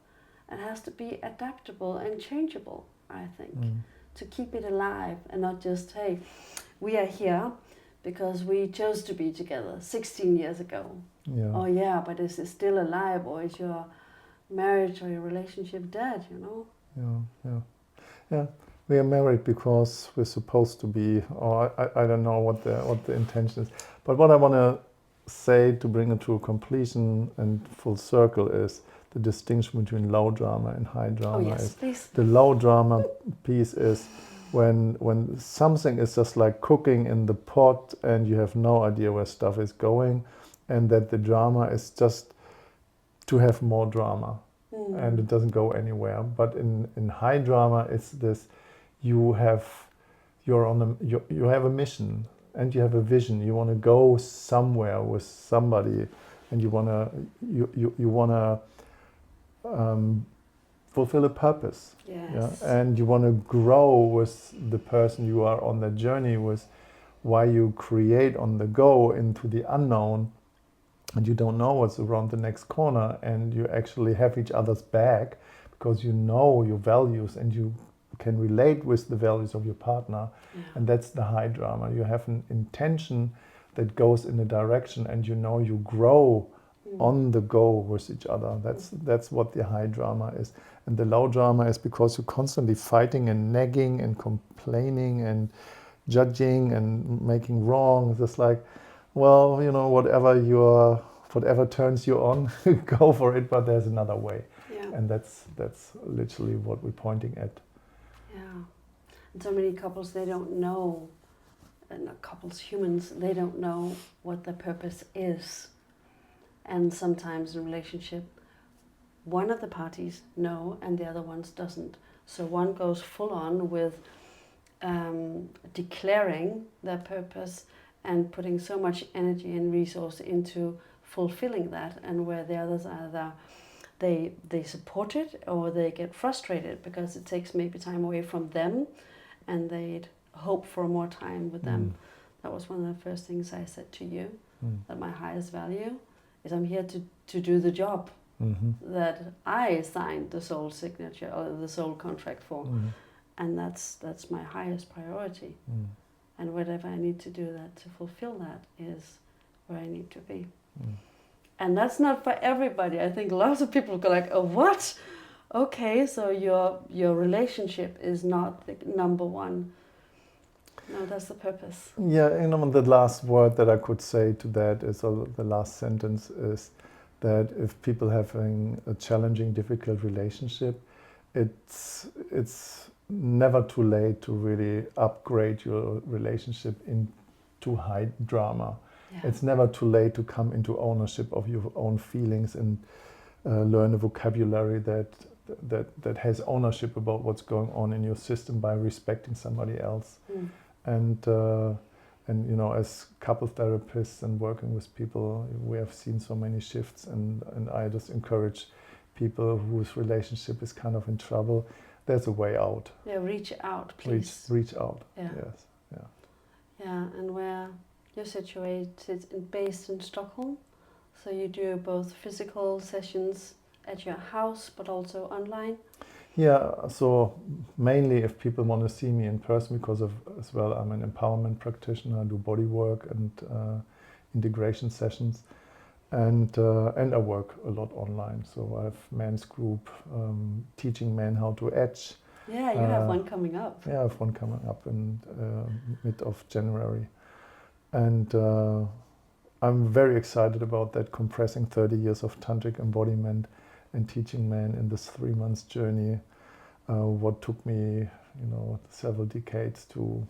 It has to be adaptable and changeable, I think, to keep it alive, and not just, hey, we are here because we chose to be together 16 years ago. Yeah. Oh yeah, but is it still alive, or is your marriage or your relationship dead, you know? Yeah. We are married because we're supposed to be, or I don't know what the intention is. But what I want to say, to bring it to a completion and full circle, is the distinction between low drama and high drama. Oh yes, please. The low drama piece is when something is just like cooking in the pot and you have no idea where stuff is going, and that the drama is just to have more drama, and it doesn't go anywhere. But in high drama, it's this: you have a mission and you have a vision. You want to go somewhere with somebody, and you wanna fulfill a purpose. Yes. Yeah? And you want to grow with the person you are on that journey with, why you create on the go into the unknown, and you don't know what's around the next corner, and you actually have each other's back because you know your values and you can relate with the values of your partner. Yeah. And that's the high drama. You have an intention that goes in a direction, and you know you grow on the go with each other. That's what the high drama is. And the low drama is because you're constantly fighting and nagging and complaining and judging and making wrong. It's just like, well, you know, whatever turns you on, go for it, but there's another way. Yeah. And that's literally what we're pointing at. Yeah. And so many couples, they don't know, and humans, they don't know what their purpose is. And sometimes in a relationship, one of the parties know and the other ones doesn't. So one goes full on with declaring their purpose and putting so much energy and resource into fulfilling that, and where the others either they support it or they get frustrated because it takes maybe time away from them, and they'd hope for more time with them. That was one of the first things I said to you, that my highest value is I'm here to do the job that I signed the soul signature or the soul contract for. And that's my highest priority. And whatever I need to do that to fulfill that is where I need to be. And that's not for everybody. I think lots of people go like, oh, what? Okay, so your relationship is not the number one. No, that's the purpose. Yeah, you know, the last word that I could say to that is, or the last sentence is, that if people having a challenging, difficult relationship, it's never too late to really upgrade your relationship into high drama. Yeah. It's never too late to come into ownership of your own feelings and learn a vocabulary that has ownership about what's going on in your system by respecting somebody else. And you know, as couple therapists and working with people, we have seen so many shifts, and I just encourage people whose relationship is kind of in trouble, there's a way out. Yeah, reach out, please. Reach out, yeah. Yes. Yeah. Yeah, and where you're situated based in Stockholm, so you do both physical sessions at your house, but also online? Yeah, so mainly if people want to see me in person, because as well I'm an empowerment practitioner, I do body work and integration sessions, and I work a lot online. So I have men's group teaching men how to etch. Yeah, you have one coming up. Yeah, I have one coming up in mid of January, and I'm very excited about that, compressing 30 years of tantric embodiment and teaching men in this 3 months journey, what took me, several decades to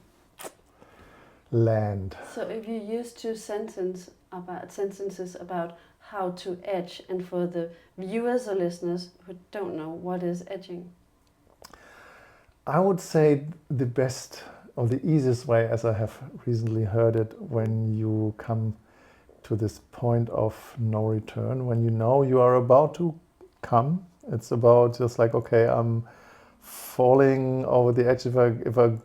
land. So if you use two sentences about how to etch, and for the viewers or listeners who don't know, what is etching? I would say the best or the easiest way, as I have recently heard it, when you come to this point of no return, when you know you are about to come, it's about just like, okay, I'm falling over the edge. If I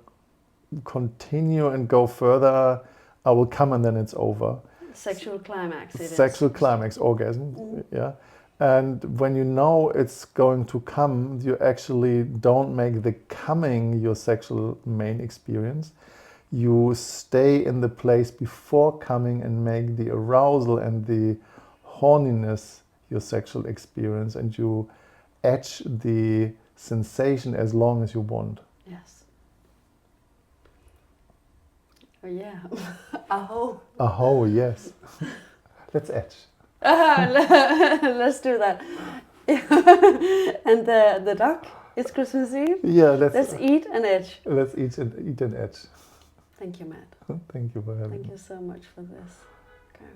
continue and go further, I will come, and then it's over. Sexual climax. Sexual climax, orgasm, yeah. And when you know it's going to come, you actually don't make the coming your sexual main experience. You stay in the place before coming and make the arousal and the horniness your sexual experience, and you etch the sensation as long as you want. Yes. Oh yeah. Aho. Aho, yes. Let's etch. Let's do that. And the duck, it's Christmas Eve. Yeah, let's eat and etch. Let's eat and etch. Thank you, Matt. Thank you for having me. Thank you so much for this. Okay.